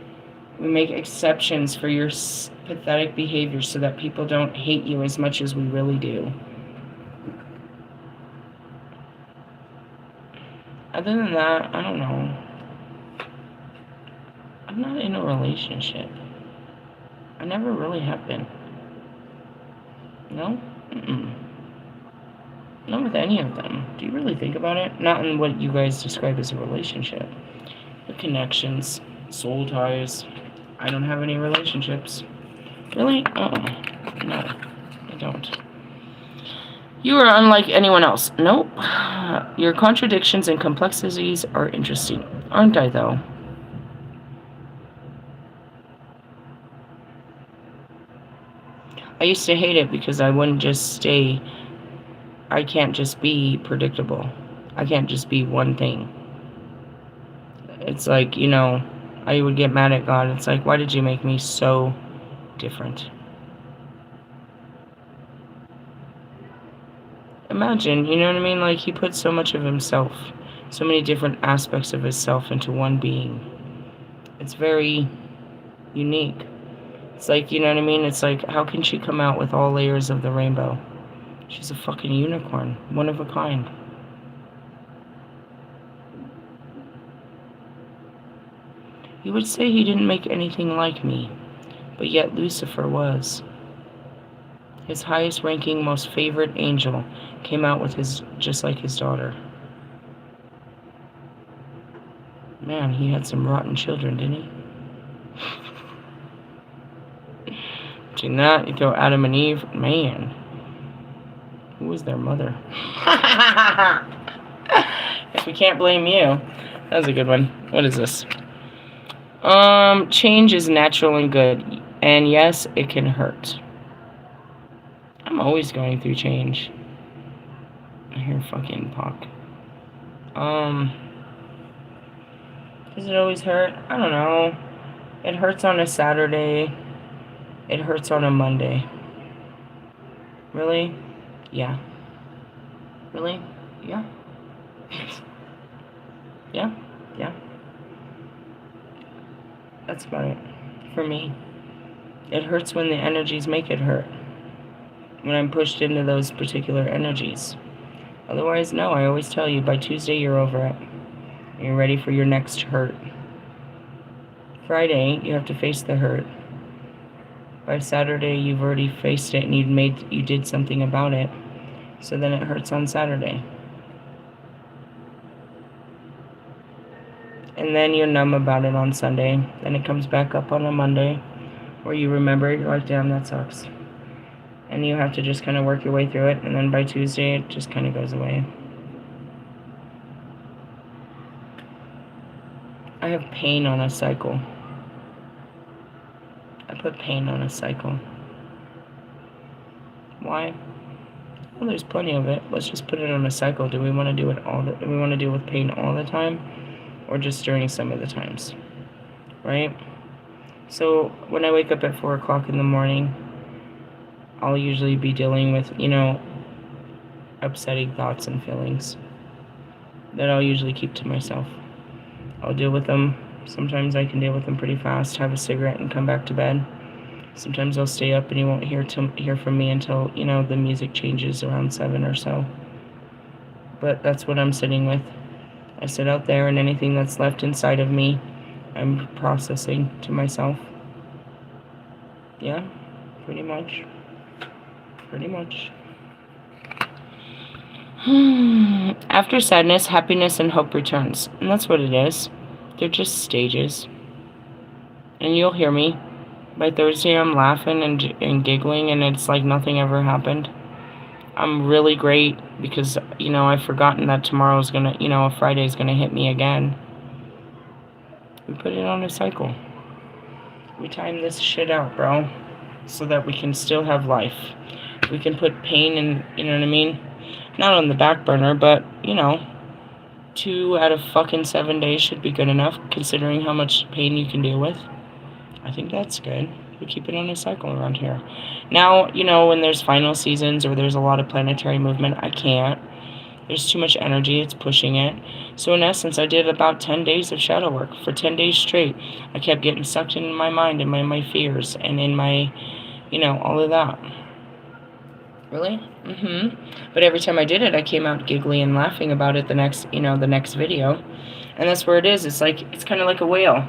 We make exceptions for your pathetic behavior so that people don't hate you as much as we really do. Other than that, I don't know. I'm not in a relationship. I never really have been. No? Mm-mm. Not with any of them. Do you really think about it? Not in what you guys describe as a relationship. The connections, soul ties. I don't have any relationships. Really? No, I don't. You are unlike anyone else. Nope. Your contradictions and complexities are interesting. Aren't I, though? I used to hate it because I wouldn't just stay. I can't just be predictable. I can't just be one thing. It's like, you know, I would get mad at God. It's like, why did you make me so different? Imagine, you know what I mean? Like, he put so much of himself, so many different aspects of himself into one being. It's very unique. It's like, you know what I mean? It's like, how can she come out with all layers of the rainbow? She's a fucking unicorn, one of a kind. You would say he didn't make anything like me, but yet Lucifer was. His highest ranking, most favorite angel came out with his, just like his daughter. Man, he had some rotten children, didn't he? Between that, you throw Adam and Eve, man. Who was their mother? If we can't blame you. That was a good one. What is this? Change is natural and good. And yes, it can hurt. I'm always going through change. I hear fucking Pac. Does it always hurt? I don't know. It hurts on a Saturday. It hurts on a Monday. Really? Yeah. Really? Yeah. Yeah. Yeah. That's about it. For me. It hurts when the energies make it hurt. When I'm pushed into those particular energies. Otherwise, no, I always tell you, by Tuesday you're over it. You're ready for your next hurt. Friday, you have to face the hurt. By Saturday, you've already faced it and you did something about it. So then it hurts on Saturday. And then you're numb about it on Sunday. Then it comes back up on a Monday where you remember it, you're like, damn, that sucks. And you have to just kind of work your way through it. And then by Tuesday, it just kind of goes away. I have pain on a cycle. I put pain on a cycle. Why? Well, there's plenty of it. Let's just put it on a cycle. Do we want to do it do we want to deal with pain all the time, or just during some of the times? Right? So when I wake up at 4 o'clock in the morning, I'll usually be dealing with, upsetting thoughts and feelings that I'll usually keep to myself. I'll deal with them. Sometimes I can deal with them pretty fast, have a cigarette, and come back to bed. Sometimes I'll stay up and you won't hear from me until, the music changes around 7 or so. But that's what I'm sitting with. I sit out there, and anything that's left inside of me, I'm processing to myself. Yeah, pretty much. Pretty much. After sadness, happiness and hope returns. And that's what it is. They're just stages. And you'll hear me. By Thursday, I'm laughing and giggling, and it's like nothing ever happened. I'm really great because, I've forgotten that tomorrow's gonna, Friday's gonna hit me again. We put it on a cycle. We time this shit out, bro, so that we can still have life. We can put pain in, you know what I mean? Not on the back burner, but, 2 out of fucking 7 days should be good enough, considering how much pain you can deal with. I think that's good. We keep it on a cycle around here. Now, when there's final seasons or there's a lot of planetary movement, I can't. There's too much energy, it's pushing it. So in essence, I did about 10 days of shadow work. For 10 days straight, I kept getting sucked into my mind and my fears and in my, all of that. Really? But every time I did it, I came out giggly and laughing about it the next video. And that's where it is. It's kind of like a whale.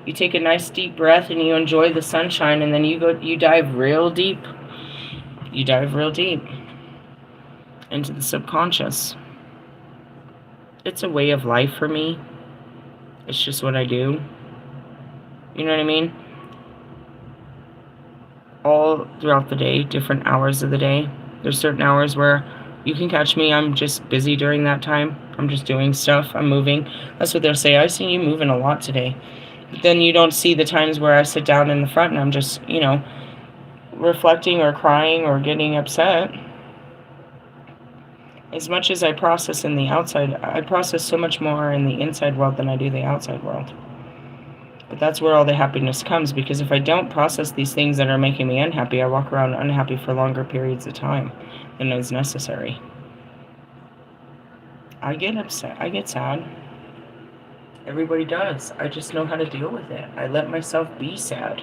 You take a nice deep breath and you enjoy the sunshine, and then you dive real deep. You dive real deep into the subconscious. It's a way of life for me. It's just what I do. You know what I mean? All throughout the day, different hours of the day. There's certain hours where you can catch me. I'm just busy during that time. I'm just doing stuff. I'm moving. That's what they'll say. I've seen you moving a lot today. But then you don't see the times where I sit down in the front and I'm just, reflecting or crying or getting upset. As much as I process in the outside, I process so much more in the inside world than I do the outside world. But that's where all the happiness comes, because if I don't process these things that are making me unhappy, I walk around unhappy for longer periods of time than is necessary. I get upset. I get sad. Everybody does. I just know how to deal with it. I let myself be sad.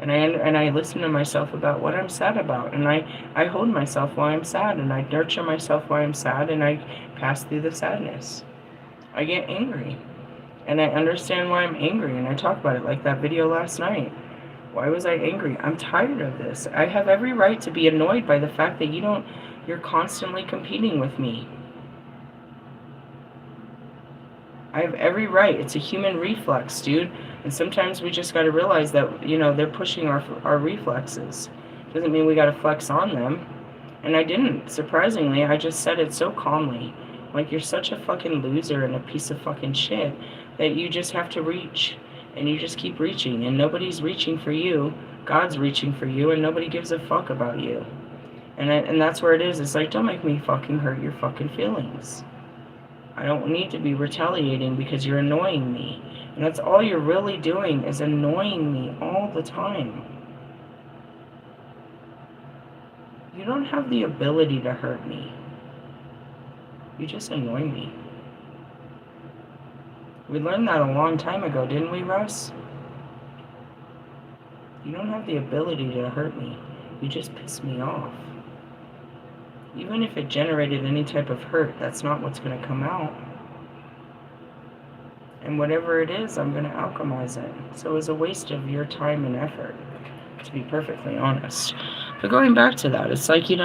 And I listen to myself about what I'm sad about. And I hold myself while I'm sad. And I nurture myself while I'm sad. And I pass through the sadness. I get angry. And I understand why I'm angry. And I talk about it, like that video last night. Why was I angry? I'm tired of this. I have every right to be annoyed by the fact that you're constantly competing with me. I have every right. It's a human reflex, dude. And sometimes we just got to realize that, they're pushing our reflexes. Doesn't mean we got to flex on them. And I didn't. Surprisingly, I just said it so calmly. Like, you're such a fucking loser and a piece of fucking shit that you just have to reach. And you just keep reaching, and nobody's reaching for you. God's reaching for you, and nobody gives a fuck about you. And that's where it is. It's like, don't make me fucking hurt your fucking feelings. I don't need to be retaliating because you're annoying me. And that's all you're really doing, is annoying me all the time. You don't have the ability to hurt me. You just annoy me. We learned that a long time ago, didn't we, Russ? You don't have the ability to hurt me. You just piss me off. Even if it generated any type of hurt, that's not what's going to come out. And whatever it is, I'm going to alchemize it. So it was a waste of your time and effort, to be perfectly honest. But going back to that, it's like, you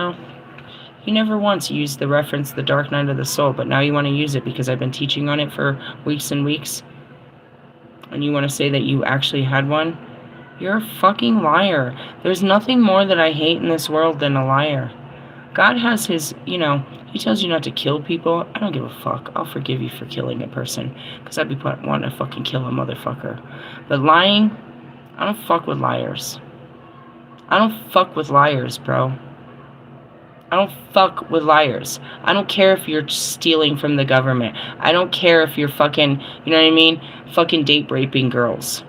never once used the reference The Dark Night of the Soul, but now you want to use it because I've been teaching on it for weeks and weeks, and you want to say that you actually had one? You're a fucking liar. There's nothing more that I hate in this world than a liar. God has his, he tells you not to kill people. I don't give a fuck. I'll forgive you for killing a person, because I'd be wanting to fucking kill a motherfucker. But lying, I don't fuck with liars. I don't fuck with liars, bro. I don't fuck with liars. I don't care if you're stealing from the government. I don't care if you're fucking, fucking date raping girls.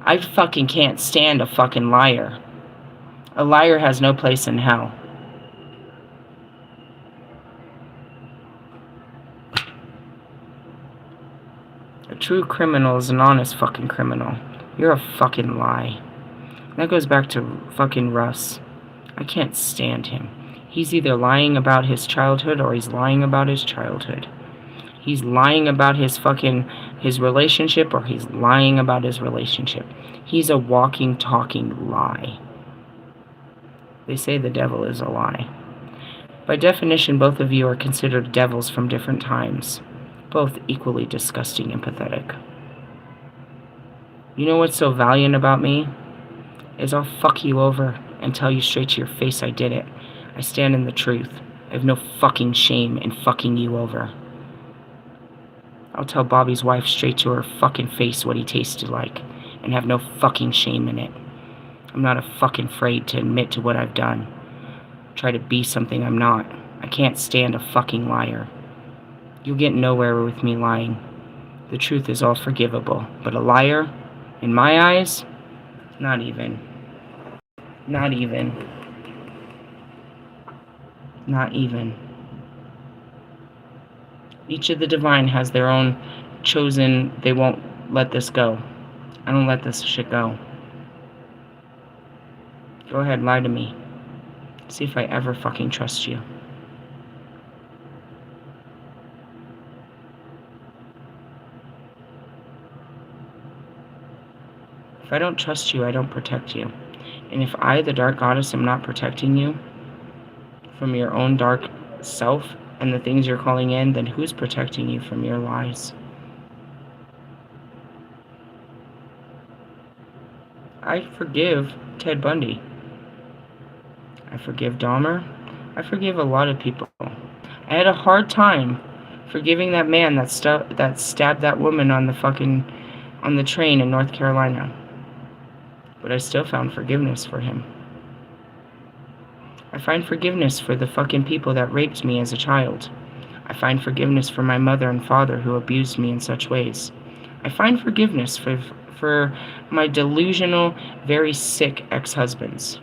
I fucking can't stand a fucking liar. A liar has no place in hell. A true criminal is an honest fucking criminal. You're a fucking lie. That goes back to fucking Russ. I can't stand him. He's either lying about his childhood or he's lying about his childhood. He's lying about his relationship or he's lying about his relationship. He's a walking, talking lie. They say the devil is a lie. By definition, both of you are considered devils from different times, both equally disgusting and pathetic. You know what's so valiant about me? Is I'll fuck you over and tell you straight to your face I did it. I stand in the truth. I have no fucking shame in fucking you over. I'll tell Bobby's wife straight to her fucking face what he tasted like, and have no fucking shame in it. I'm not fucking afraid to admit to what I've done. Try to be something I'm not. I can't stand a fucking liar. You'll get nowhere with me lying. The truth is all forgivable, but a liar, in my eyes, not even. Not even. Not even. Each of the divine has their own chosen, they won't let this go. I don't let this shit go. Go ahead, lie to me. See if I ever fucking trust you. If I don't trust you, I don't protect you. And if I, the Dark Goddess, am not protecting you from your own dark self and the things you're calling in, then who's protecting you from your lies? I forgive Ted Bundy. I forgive Dahmer. I forgive a lot of people. I had a hard time forgiving that man that stabbed that woman on the train in North Carolina. But I still found forgiveness for him. I find forgiveness for the fucking people that raped me as a child. I find forgiveness for my mother and father who abused me in such ways. I find forgiveness for my delusional, very sick ex-husbands.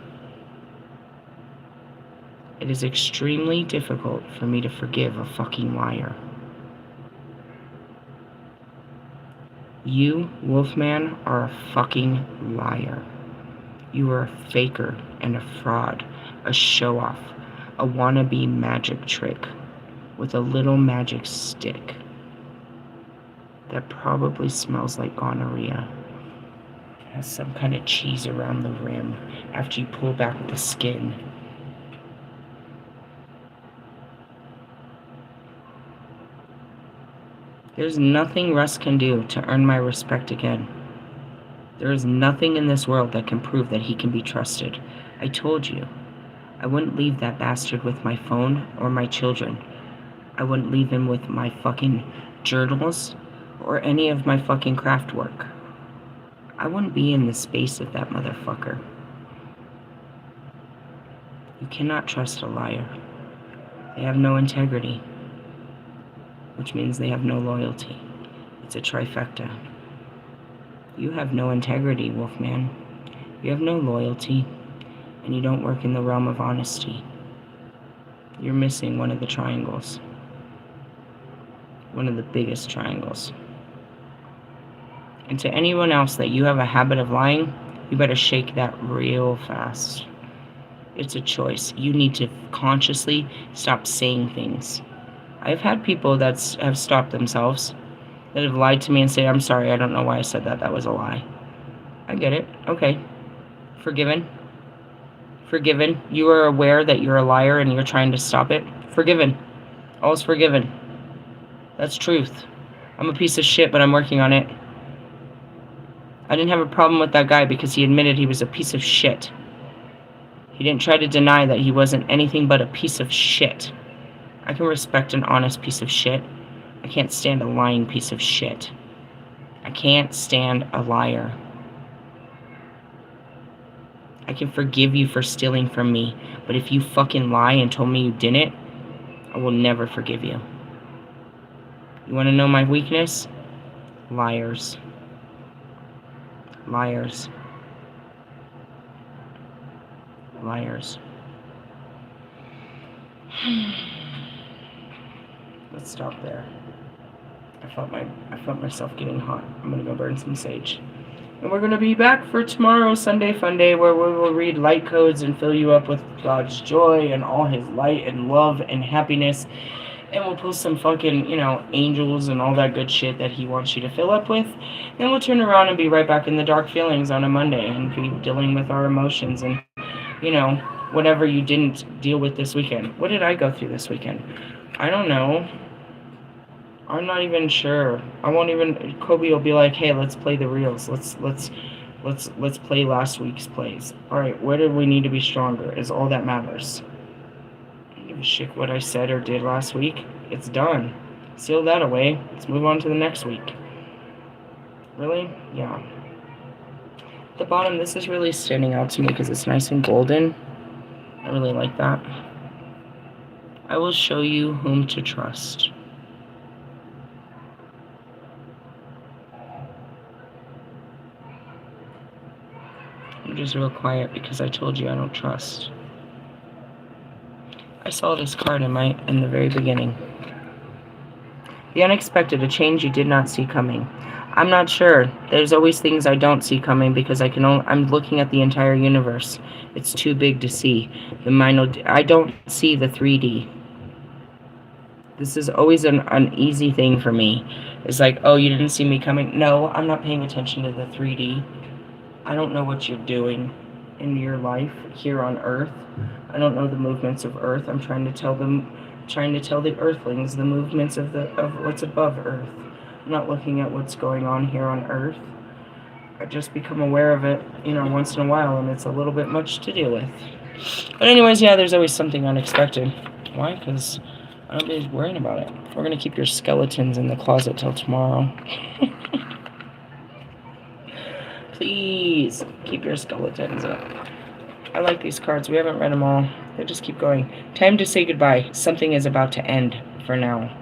It is extremely difficult for me to forgive a fucking liar. You, Wolfman, are a fucking liar. You are a faker and a fraud, a show-off, a wannabe magic trick with a little magic stick that probably smells like gonorrhea. It has some kind of cheese around the rim after you pull back the skin. There's nothing Russ can do to earn my respect again. There is nothing in this world that can prove that he can be trusted. I told you, I wouldn't leave that bastard with my phone or my children. I wouldn't leave him with my fucking journals or any of my fucking craft work. I wouldn't be in the space of that motherfucker. You cannot trust a liar. They have no integrity, which means they have no loyalty. It's a trifecta. You have no integrity, Wolfman. You have no loyalty, and you don't work in the realm of honesty. You're missing one of the triangles. One of the biggest triangles. And to anyone else that you have a habit of lying, you better shake that real fast. It's a choice. You need to consciously stop saying things. I've had people that have stopped themselves, that have lied to me and say, I'm sorry, I don't know why I said that. That was a lie. I get it. Okay. Forgiven. Forgiven. You are aware that you're a liar and you're trying to stop it. Forgiven. All's forgiven. That's truth. I'm a piece of shit, but I'm working on it. I didn't have a problem with that guy because he admitted he was a piece of shit. He didn't try to deny that he wasn't anything but a piece of shit. I can respect an honest piece of shit. I can't stand a lying piece of shit. I can't stand a liar. I can forgive you for stealing from me, but if you fucking lie and told me you didn't, I will never forgive you. You want to know my weakness? Liars. Liars. Liars. Let's stop there. I felt myself getting hot. I'm gonna go burn some sage. And we're gonna be back for tomorrow, Sunday Fun Day, where we will read light codes and fill you up with God's joy and all his light and love and happiness. And we'll post some fucking, angels and all that good shit that he wants you to fill up with. Then we'll turn around and be right back in the dark feelings on a Monday and be dealing with our emotions and, whatever you didn't deal with this weekend. What did I go through this weekend? I don't know. I'm not even sure. I won't even. Kobe will be like, "Hey, let's play the reels. Let's play last week's plays. All right, where do we need to be stronger? Is all that matters. I don't give a shit what I said or did last week. It's done. Seal that away. Let's move on to the next week. Really? Yeah. At the bottom, this is really standing out to me because it's nice and golden. I really like that. I will show you whom to trust. I'm just real quiet because I told you I don't trust. I saw this card in the very beginning. The unexpected, a change you did not see coming. I'm not sure. There's always things I don't see coming because I'm looking at the entire universe. It's too big to see. I don't see the 3D. This is always an easy thing for me. It's like, oh, you didn't see me coming? No, I'm not paying attention to the 3D. I don't know what you're doing in your life here on Earth. I don't know the movements of Earth. I'm trying to tell the Earthlings the movements of what's above Earth. I'm not looking at what's going on here on Earth. I just become aware of it, once in a while, and it's a little bit much to deal with. But anyways, yeah, there's always something unexpected. Why? Because I don't be worrying about it. We're going to keep your skeletons in the closet till tomorrow. Please, keep your skeletons up. I like these cards. We haven't read them all. They just keep going. Time to say goodbye. Something is about to end for now.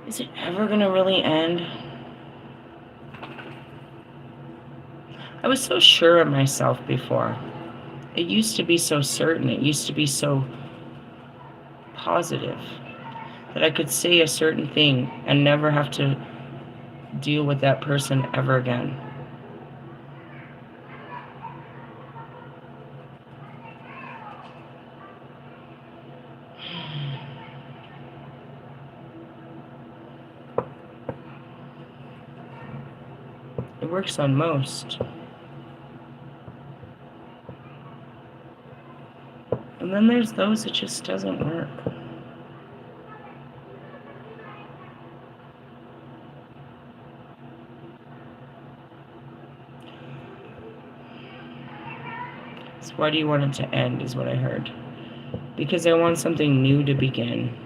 Is it ever going to really end? I was so sure of myself before. It used to be so certain. It used to be so positive that I could say a certain thing and never have to deal with that person ever again. It works on most. And then there's those it just doesn't work. So why do you want it to end, is what I heard. because I want something new to begin.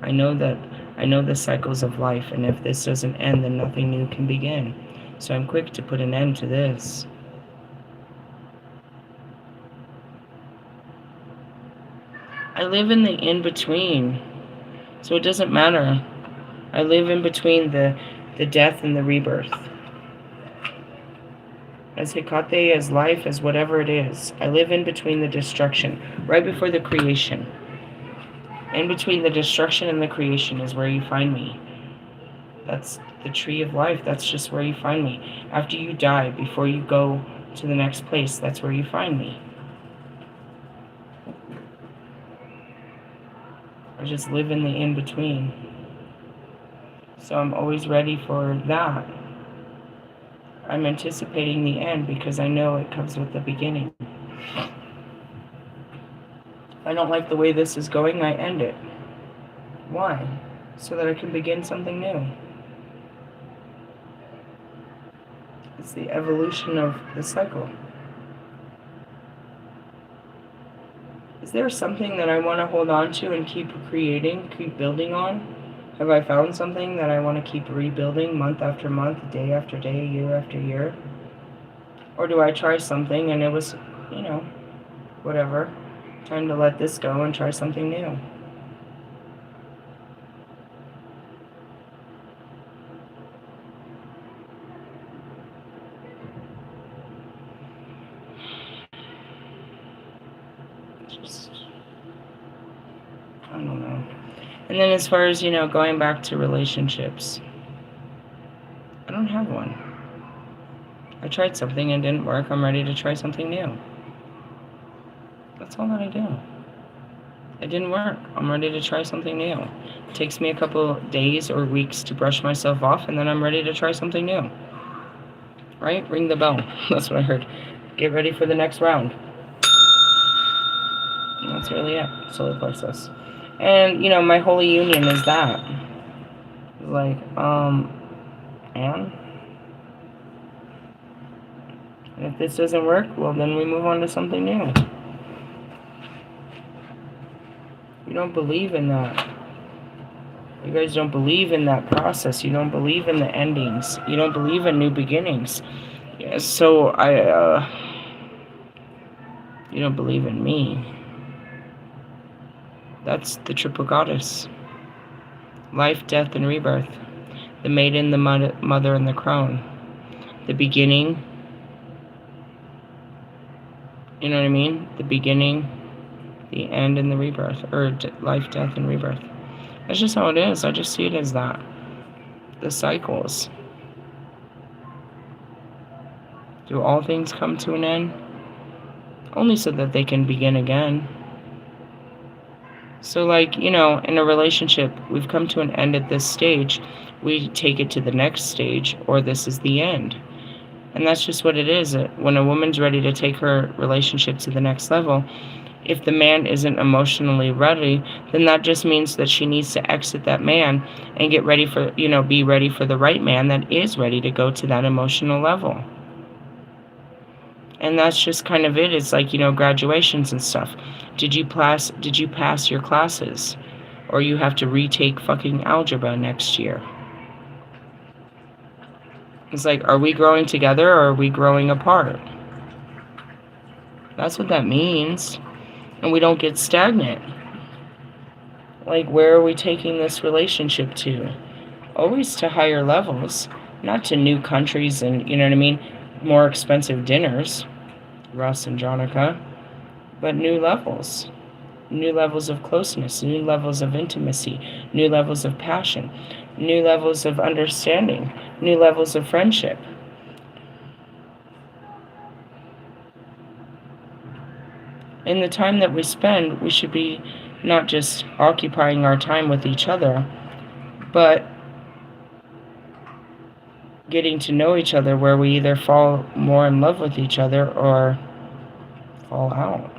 I know the cycles of life, and if this doesn't end, then nothing new can begin. So I'm quick to put an end to this. I live in the in-between, so it doesn't matter. I live in between the death and the rebirth. As Hecate, as life, as whatever it is. I live in between the destruction, right before the creation. In between the destruction and the creation is where you find me. That's the tree of life. That's just where you find me. After you die, before you go to the next place, that's where you find me. I just live in the in-between. So I'm always ready for that. I'm anticipating the end because I know it comes with the beginning. If I don't like the way this is going, I end it. Why? So that I can begin something new. It's the evolution of the cycle. Is there something that I want to hold on to and keep creating, keep building on? Have I found something that I want to keep rebuilding month after month, day after day, year after year? Or do I try something and it was, whatever. Time to let this go and try something new. I don't know. And then as far as, going back to relationships, I don't have one. I tried something and it didn't work. I'm ready to try something new. That's all that I do. It didn't work. I'm ready to try something new. It takes me a couple days or weeks to brush myself off, and then I'm ready to try something new. Right? Ring the bell. That's what I heard. Get ready for the next round. And that's really it. Solar plexus. And, my holy union is that. Like, and if this doesn't work, well, then we move on to something new. You don't believe in that. You guys don't believe in that process. You don't believe in the endings. You don't believe in new beginnings. Yeah, so you don't believe in me. That's the triple goddess. Life, death, and rebirth. The maiden, the mother, and the crone. The beginning. You know what I mean? The beginning, the end, and the rebirth. Or life, death, and rebirth. That's just how it is. I just see it as that. The cycles. Do all things come to an end? Only so that they can begin again. So in a relationship, we've come to an end at this stage. We take it to the next stage, or this is the end. And that's just what it is. When a woman's ready to take her relationship to the next level, if the man isn't emotionally ready, then that just means that she needs to exit that man and get ready for, be ready for the right man that is ready to go to that emotional level. And that's just kind of it. It's like, graduations and stuff. Did you pass your classes? Or you have to retake fucking algebra next year? It's like, are we growing together or are we growing apart? That's what that means. And we don't get stagnant. Like, where are we taking this relationship to? Always to higher levels. Not to new countries and, more expensive dinners. Russ and Jonica. But new levels. New levels of closeness. New levels of intimacy. New levels of passion. New levels of understanding. New levels of friendship. In the time that we spend, we should be not just occupying our time with each other, but getting to know each other, where we either fall more in love with each other or fall out.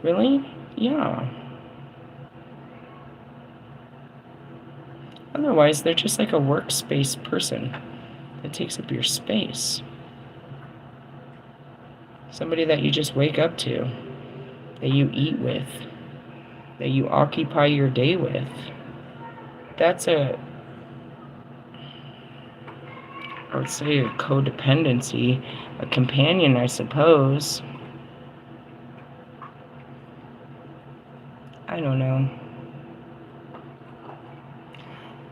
Really? Yeah. Otherwise, they're just like a workspace person that takes up your space. Somebody that you just wake up to. that you eat with, that you occupy your day with. That's I would say a codependency, a companion, I suppose. I don't know.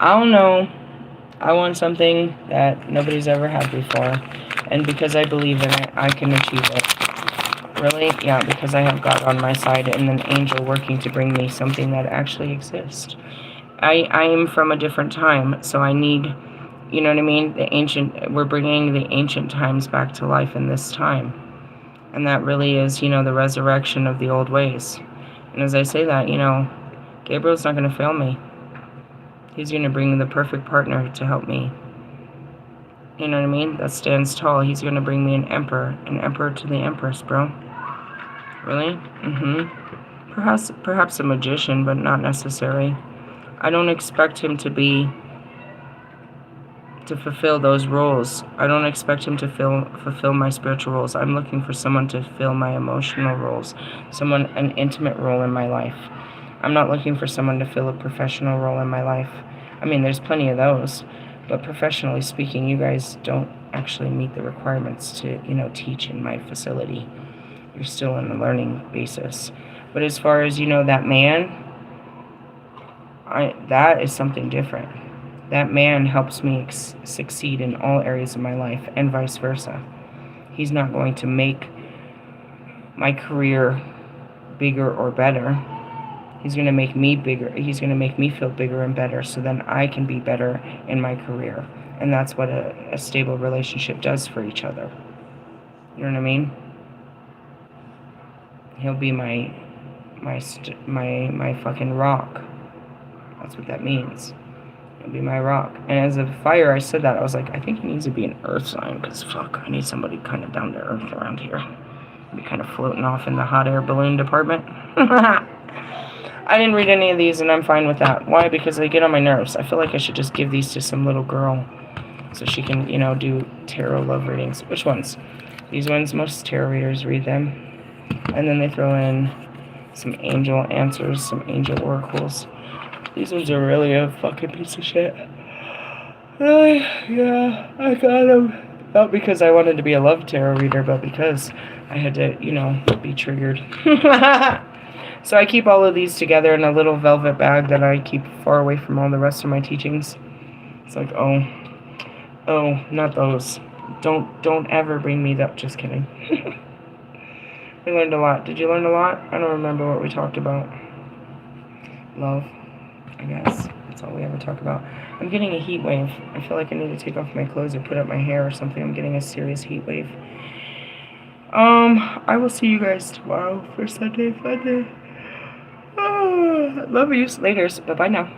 I don't know. I want something that nobody's ever had before. And because I believe in it, I can achieve it. Really? Yeah, because I have God on my side and an angel working to bring me something that actually exists. I am from a different time, so I need, you know what I mean? We're bringing the ancient times back to life in this time. And that really is, the resurrection of the old ways. And as I say that, Gabriel's not going to fail me. He's going to bring the perfect partner to help me. You know what I mean? That stands tall. He's going to bring me an emperor to the empress, bro. Really? Perhaps a magician, but not necessary. I don't expect him to fulfill those roles. I don't expect him to fulfill my spiritual roles. I'm looking for someone to fill my emotional roles, an intimate role in my life. I'm not looking for someone to fill a professional role in my life. I mean, there's plenty of those, but professionally speaking, you guys don't actually meet the requirements to, teach in my facility. You're still on a learning basis. But as far as, that man, that is something different. That man helps me succeed in all areas of my life, and vice versa. He's not going to make my career bigger or better. He's going to make me bigger. He's going to make me feel bigger and better so then I can be better in my career. And that's what a stable relationship does for each other. You know what I mean? He'll be my fucking rock. That's what that means. He'll be my rock. And as a fire, I said that. I was like, I think he needs to be an earth sign, because fuck, I need somebody kind of down to earth around here. Be kind of floating off in the hot air balloon department. I didn't read any of these, and I'm fine with that. Why? Because they get on my nerves. I feel like I should just give these to some little girl so she can, do tarot love readings. Which ones? These ones, most tarot readers read them. And then they throw in some angel answers, some angel oracles. These ones are really a fucking piece of shit. Really? Yeah, I got them. Not because I wanted to be a love tarot reader, but because I had to, be triggered. So I keep all of these together in a little velvet bag that I keep far away from all the rest of my teachings. It's like, oh, not those. Don't ever bring me that. Just kidding. We learned a lot. Did you learn a lot? I don't remember what we talked about. Love, I guess. That's all we ever talk about. I'm getting a heat wave. I feel like I need to take off my clothes or put up my hair or something. I'm getting a serious heat wave. I will see you guys tomorrow for Sunday Fun Day. Love you. Laters. Bye-bye now.